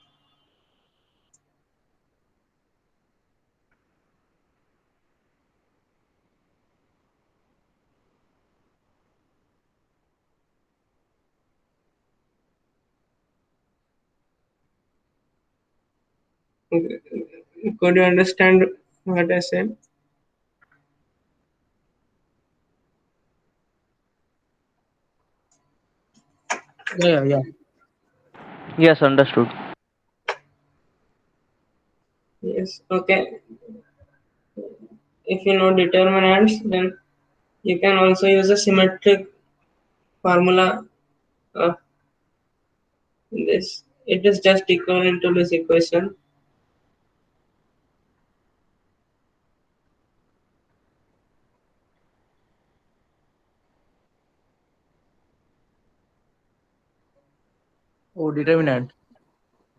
Could you understand what I said? Yeah, yeah. Yes, understood. Yes. Okay. If you know determinants, then you can also use a symmetric formula of this. It is just equivalent to this equation. Oh, determinant.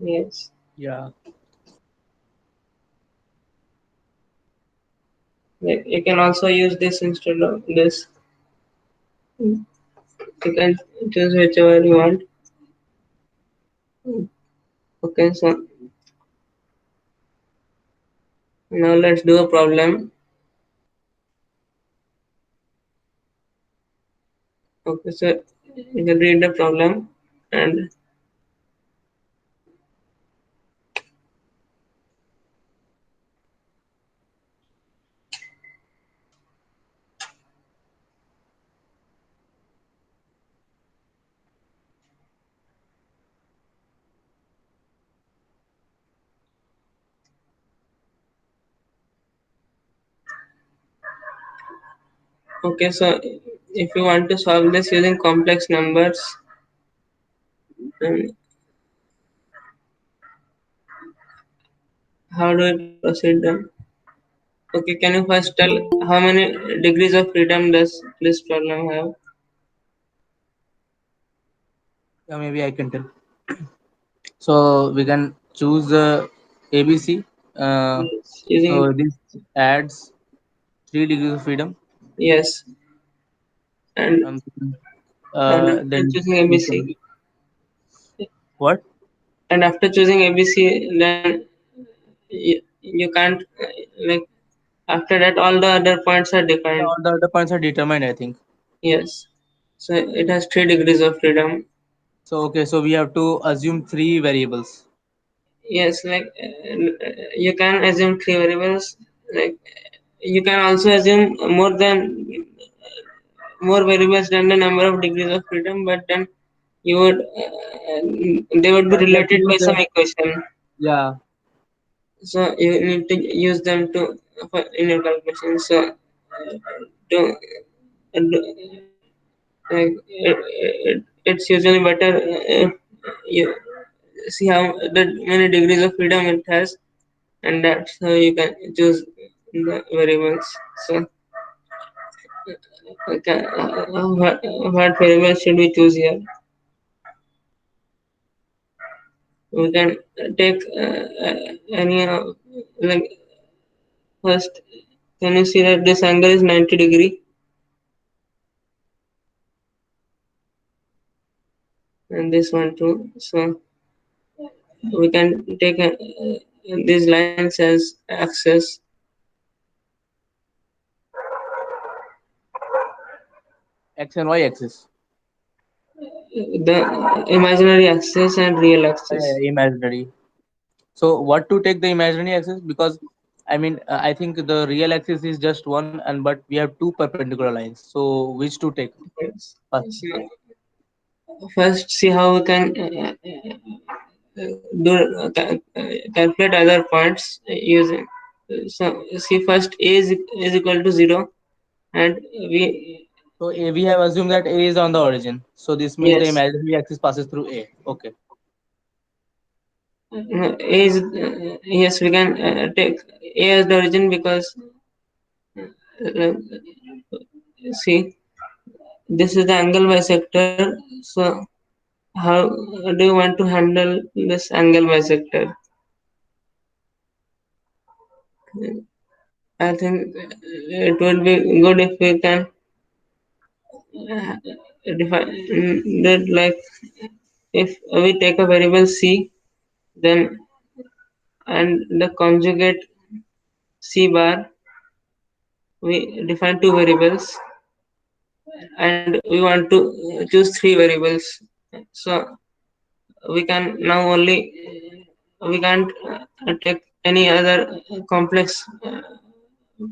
Yes. Yeah. Like you can also use this instead of this. You can choose whichever you want. Okay, so now let's do a problem. Okay, so you can read the problem and okay, so if you want to solve this using complex numbers, then how do we proceed then? Okay, can you first tell how many degrees of freedom does this problem have? Yeah, maybe I can tell. So we can choose ABC. Uh, Yes, using so this adds 3 degrees of freedom. yes, and Um, after then choosing we can ABC, what? and after choosing ABC, then you can't like after that all the other points are Yeah, defined. all the other points are determined, I think. Yes, so it has 3 degrees of freedom. So okay, so we have to assume three variables. Yes, like you can assume three variables. Like you can also assume more variables than the number of degrees of freedom, but then you would they would be Yeah, we have to related use by the some equation. yeah. So you need to use them to in your calculation. So to like it's usually better if you see how that many degrees of freedom it has, and that's how you can choose the variables. So okay, what variable should we choose here? We can take any like first. Can you see that this angle is 90 degree and this one too? So we can take these lines as axis, X and Y axis. the imaginary axis and real axis. Imaginary. So what to take the imaginary axis? Because I mean, I think the real axis is just one, and but we have two perpendicular lines. So which to take Yes. first? So first, see how we can do calculate other points using. So see first is equal to 0, and we So we have assumed that A is on the origin. So this means the yes, imaginary axis passes through A. Okay. A is yes, we can take A as the origin because uh, see this is the angle bisector. So how do you want to handle this angle bisector? I think it would be good if we can define that like if we take a variable c, then and the conjugate c bar, we define two variables and we want to choose three variables. So we can now only we can't take any other complex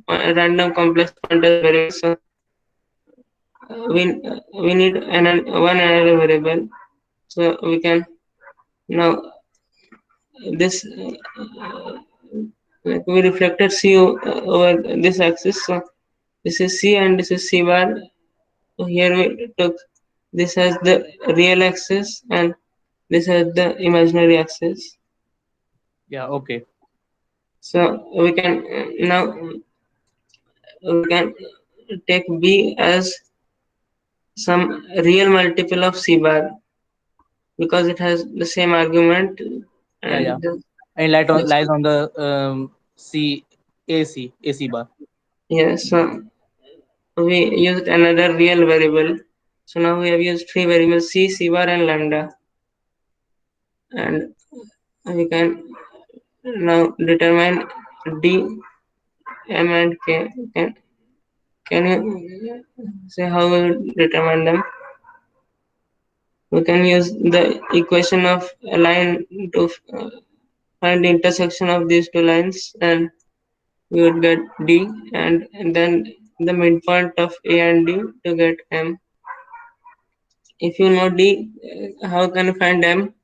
random complex point as variable. So we need one another variable. So we can now this like we reflected c over this axis. So this is c and this is c bar. So here we took this as the real axis and this as the imaginary axis. Yeah. Okay. So we can now we can take b as some real multiple of c bar. because it has the same argument Yeah, yeah. and And light on this, lies on the C AC bar. yes. So we used another real variable. So now we have used three variables c, c bar, and lambda, and we can now determine d, m, and k. Can you say how we will determine them? We can use the equation of a line to find the intersection of these two lines, and we would get d, and then the midpoint of a and d to get m. If you know d, how can you find m?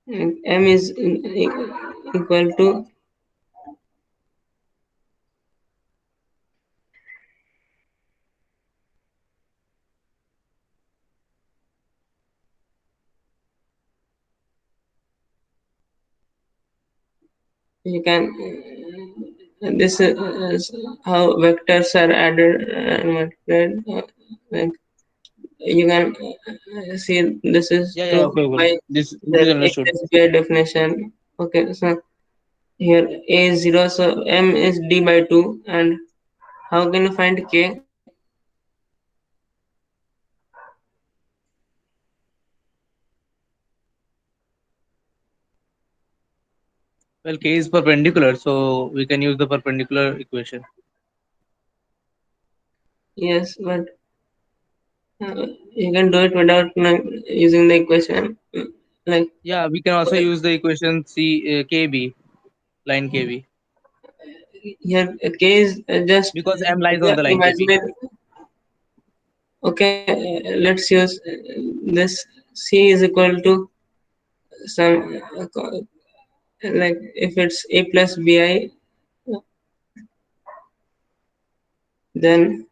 M is equal to, you can, this is how vectors are added and multiplied. Like you can see this is Yeah, yeah. true Okay, okay. by This the is A understood. plus B definition. Okay, so here A is 0, so M is D by 2, and how can you find K? Well, K is perpendicular, so we can use the perpendicular equation. Yes, but you can do it without using the equation. Like Yeah, we can also use the equation KB, line KB, here, K is just because M lies on the the line KB. imaginary. Okay, let's use this. C is equal to some like if it's A plus Bi, then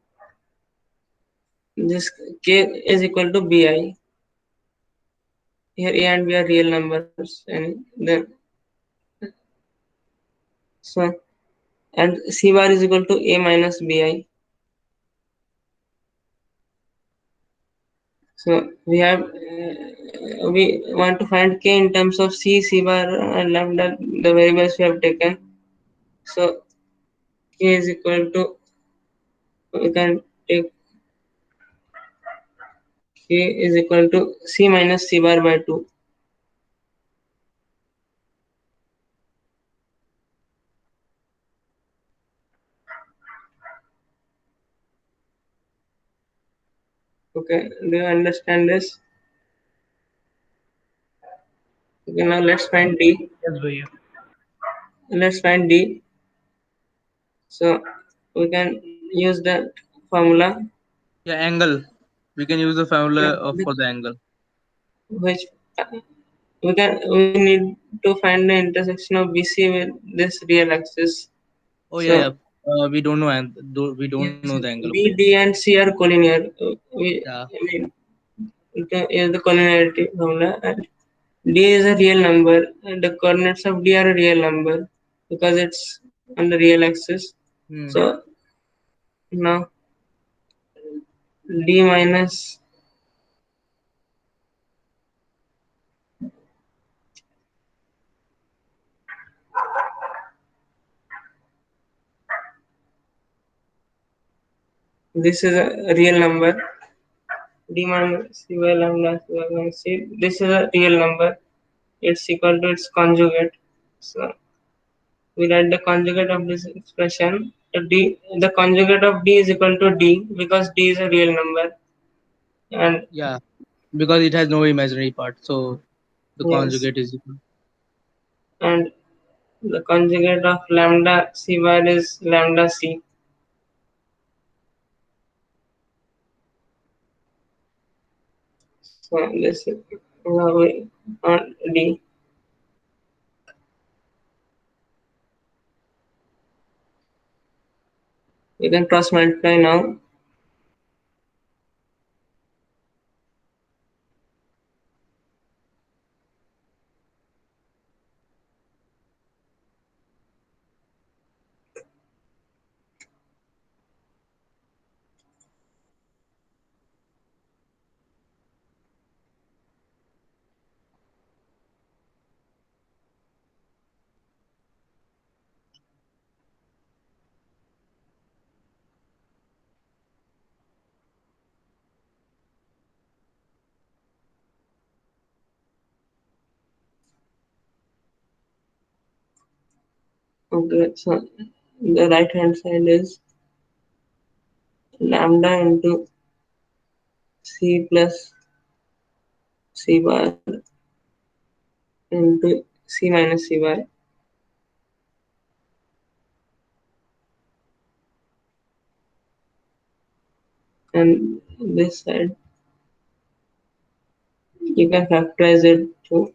this K is equal to Bi. Here A and B are real numbers, and then so and C bar is equal to A minus Bi. So we want to find K in terms of C, C bar, and lambda, the variables we have taken. So K is equal to, we can take K is equal to C minus C bar by 2. Okay, do you understand this? Okay, now let's find D. Yes, bhaiya. Let's find D. So we can use that formula, Yeah, angle. We can use the formula of for the angle. which we need to find the intersection of BC with this real axis. Oh yeah, So yeah. We don't know and we don't know yes, the angle of B, D, and C are collinear. yeah. I mean, is the collinearity formula, and D is a real number, and the coordinates of D are a real number because it's on the real axis. Hmm. So now D minus, this is a real number. D minus C by lambda C by minus C. This is a real number. It's equal to its conjugate. So we write the conjugate of this expression. The conjugate of D is equal to D because D is a real number. And Yeah, because it has no imaginary part, so the yes, conjugate is equal. and the conjugate of lambda C bar is lambda C. So this is how we on D. We can cross multiply now. Okay, so the right hand side is lambda into c plus c bar into c minus c bar, and this side you can factorize it to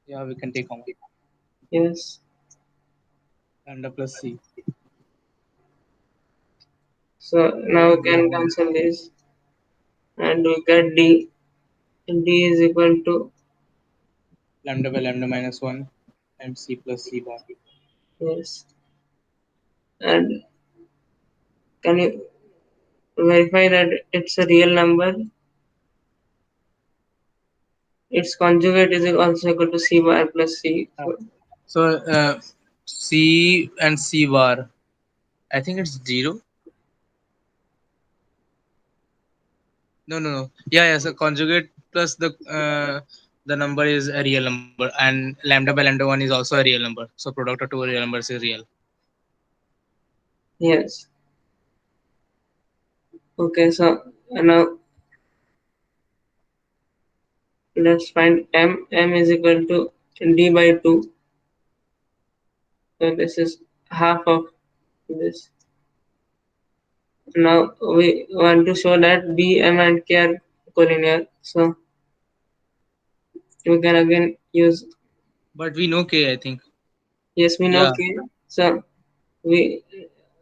Yeah, we can take common. yes. Lambda plus c. So now we can cancel this and we get d. D is equal to Lambda by lambda minus 1 and c plus c bar. yes. And can you verify that it's a real number? Its conjugate is also equal to c bar plus c. Yeah. So c and c bar. I think it's 0. No, no, no. Yeah, yeah. So conjugate plus the number is a real number, and lambda by lambda 1 is also a real number. So product of two real numbers is real. Yes. Okay, so now let's find m. M is equal to d by 2. So this is half of this. Now we want to show that b, m and k are collinear. So we can again use, But we know k, I think. yes, we know Yeah, k. So we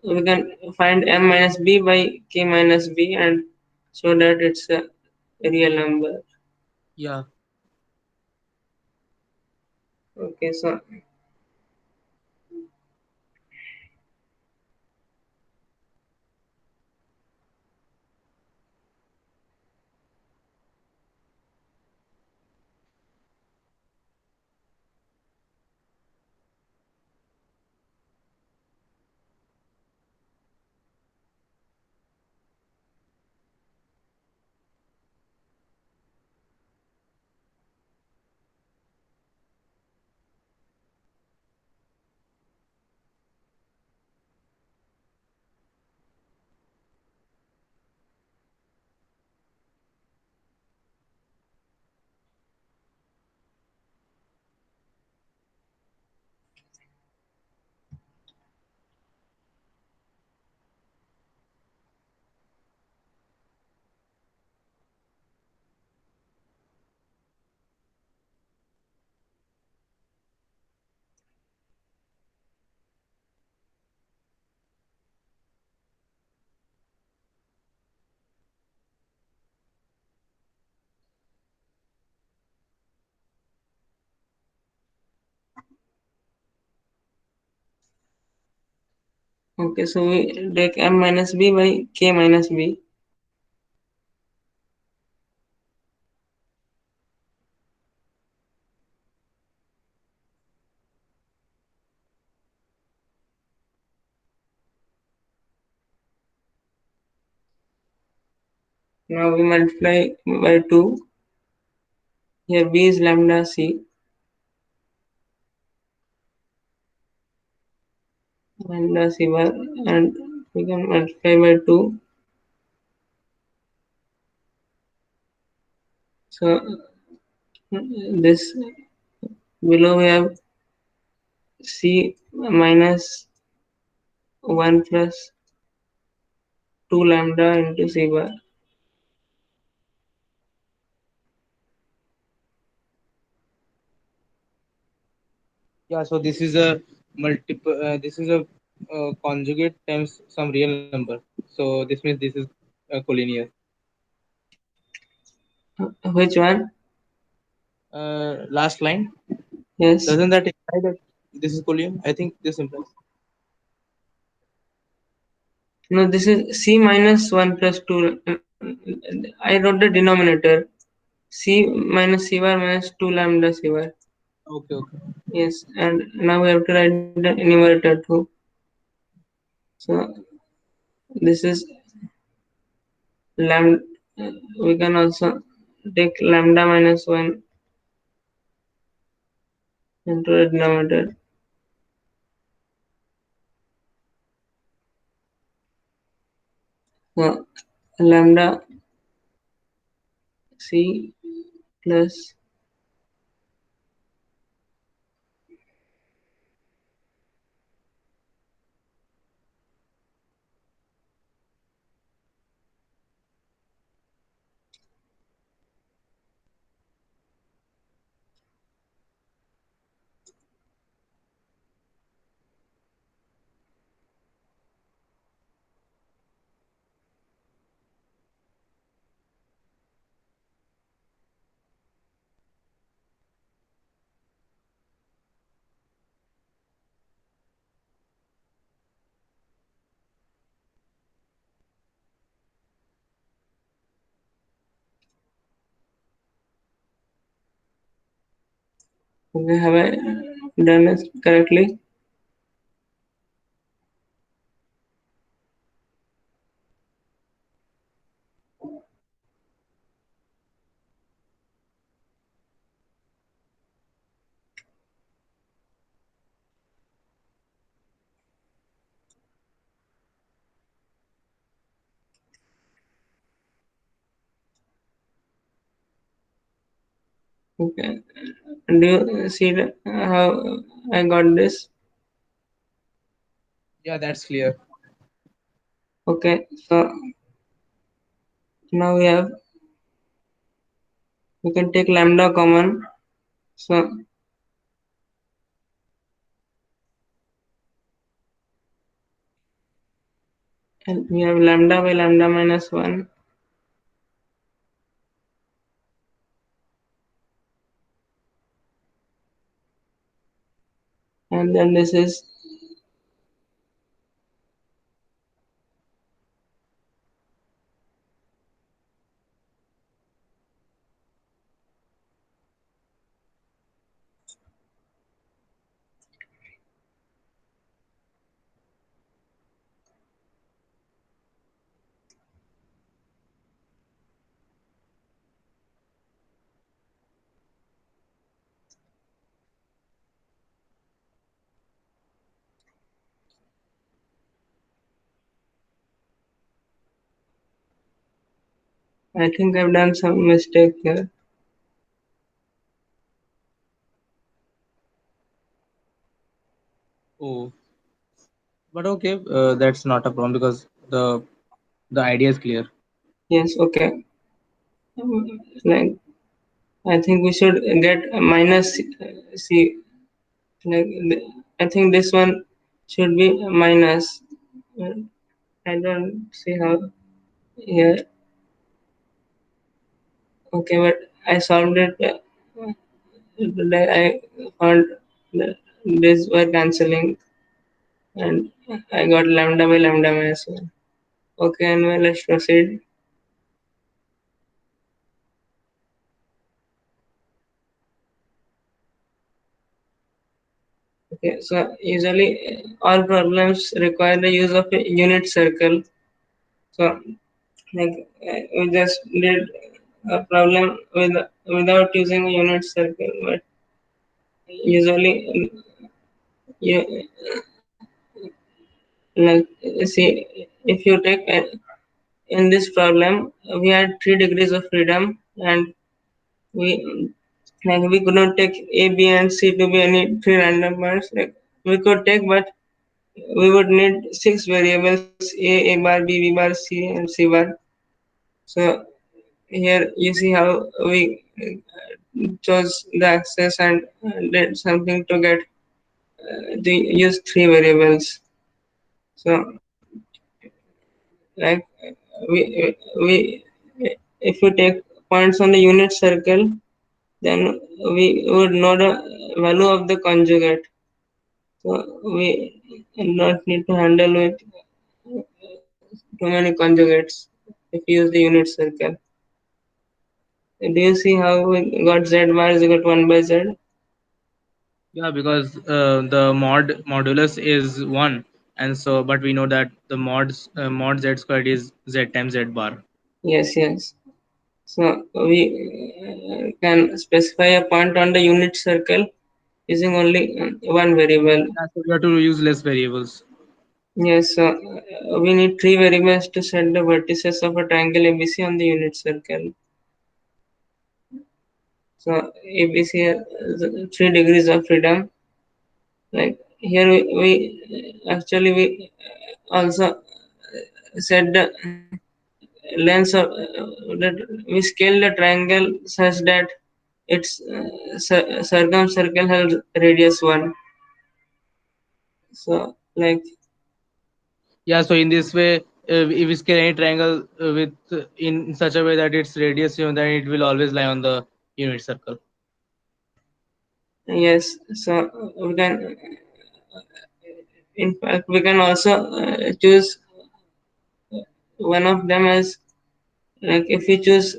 we can find m minus b by k minus b and show that it's a real number. yeah. Okay, so okay, so we take m minus b by k minus b. Now we multiply by 2. Here b is lambda c, lambda c bar, and we can multiply by 2. So this below we have c minus 1 plus 2 lambda into c bar. Yeah, so this is a multiple. This is a conjugate times some real number. So this means this is collinear. Which one? Last line. Yes. Doesn't that imply that this is collinear? I think this implies. No, this is c minus 1 plus 2. I wrote the denominator. C minus c bar minus 2 lambda c bar. Okay, okay. Yes, and now we have to write the numerator too. So this is lambda, we can also take lambda minus 1 into the denominator. So lambda c plus okay, have I done it correctly? Okay. Do you see how I got this? Yeah, that's clear. Okay, so now we can take lambda common. So and we have lambda by lambda minus 1, and then this is I think I've done some mistake here. Oh, but okay, that's not a problem because the idea is clear. Yes, okay. Like I think we should get a minus c. Like I think this one should be a minus. I don't see how here. Okay, but I solved it. I found that these were cancelling, and I got lambda by lambda minus 1. Okay, and well, let's proceed. Okay, so usually all problems require the use of a unit circle. So like we just did a problem without using a unit circle, but usually you like see if you take in this problem we had 3 degrees of freedom, and we we could not take a, b, and c to be any three random points. Like we could take, but we would need 6 variables: a bar, b bar, c, and c bar. So here you see how we chose the access and did something to get to use 3 variables. So like we if you take points on the unit circle, then we would know the value of the conjugate. So we not need to handle with too many conjugates if you use the unit circle. Do you see how we got z bar is equal to 1 by z? Yeah, because the modulus is one, and so but we know that the mod z squared is z times z bar. Yes, yes. So we can specify a point on the unit circle using only one variable. Yeah, so we have to use less variables. Yes, so we need three variables to set the vertices of a triangle ABC on the unit circle. So ABC has 3 degrees of freedom. Like here we actually we also set the length of that we scale the triangle such that its circumcircle has radius 1. So like Yeah, so in this way, if we scale any triangle with in such a way that its radius, then it will always lie on the unit circle. yes, so we can in fact we can also choose one of them as like if we choose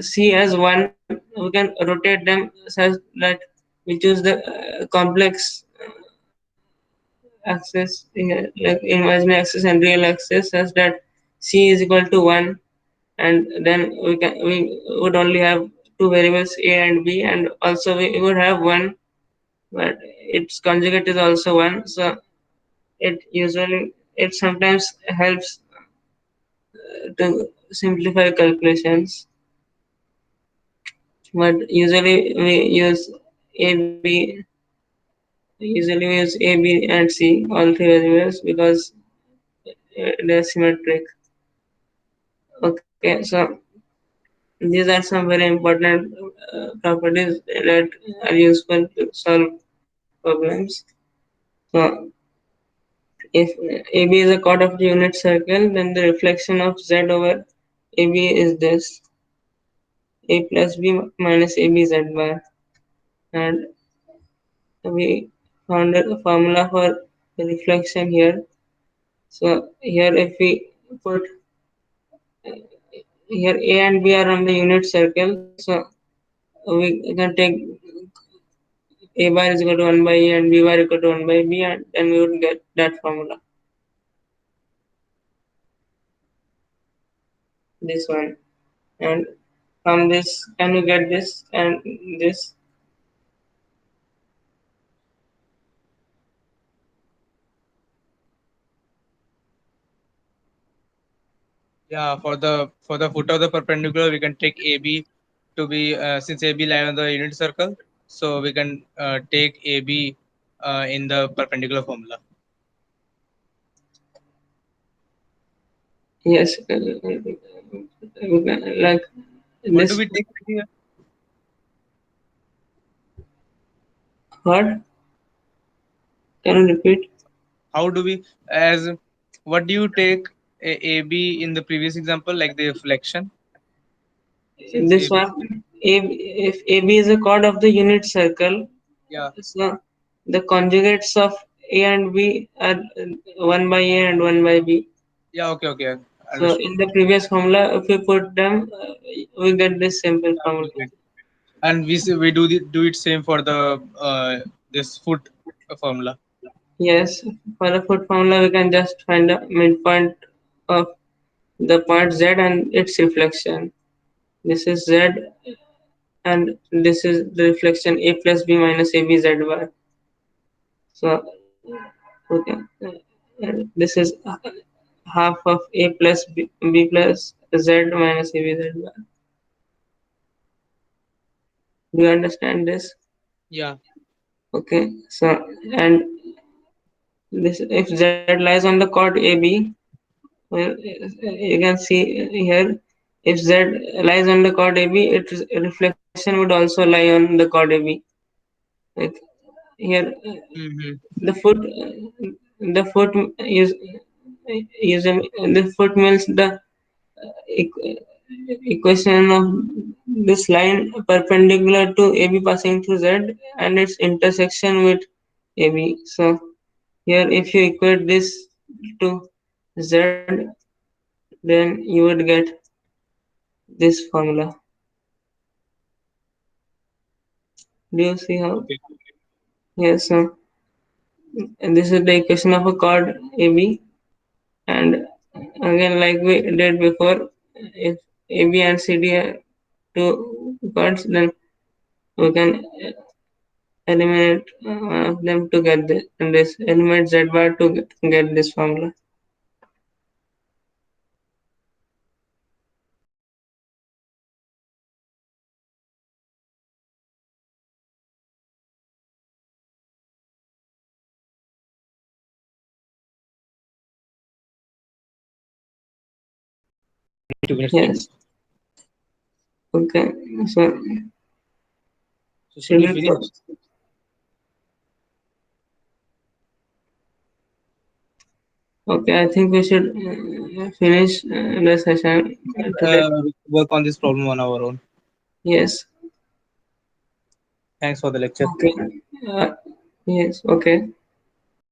C as one, we can rotate them such that we choose the complex axis, like imaginary axis and real axis, such that C is equal to 1, and then we would only have two variables A and B, and also we would have one, but its conjugate is also 1. So it sometimes helps to simplify calculations, but usually we use A, B, and C, all three variables, because they're symmetric. Okay, so these are some very important properties that are useful to solve problems. So if AB is a chord of the unit circle, then the reflection of Z over AB is this: A plus B minus AB Z bar. And we found a formula for reflection here. So here if we put here A and B are on the unit circle, so we can take A bar is equal to 1 by A and B bar equal to 1 by B, and then we would get that formula, this one. And from this, can you get this and this? Yeah, for the foot of the perpendicular, we can take AB to be since AB lie on the unit circle, so we can take AB in the perpendicular formula. Yes, like What do this. we take here? What? Can you repeat? How do we as what do you take AB in the previous example, like the reflection? Since This AB, one, if AB is a chord of the unit circle, yeah, so the conjugates of A and B are 1 by A and 1 by B. yeah, okay, okay, So understood. in the previous formula, if we put them, we get this simple Yeah, formula. we get. And we do it same for the this foot formula. Yes, for the foot formula, we can just find the midpoint of the point Z and its reflection. This is Z, and this is the reflection A plus B minus AB Z bar. So, okay, this is half of A plus B plus Z minus AB Z bar. Do you understand this? Yeah, Okay, so and this if Z lies on the chord AB, well, you can see here if Z lies on the chord AB, its reflection would also lie on the chord AB. Like here, mm-hmm. the foot, the foot is usually the foot means the equ- equation of this line perpendicular to AB passing through Z and its intersection with AB. So here, if you equate this to Z, then you would get this formula. Do you see how? Okay. Yes, so and this is the equation of a chord AB, and again, like we did before, if AB and CD are two parts, then we can eliminate one of them to get this, and this eliminate Z bar to get this formula. Two minutes time. Yes. Okay. So So should should we we finish? Okay, I think we should finish the session today. We work on this problem on our own. Yes. Thanks for the lecture. Okay. Uh, yes. Okay.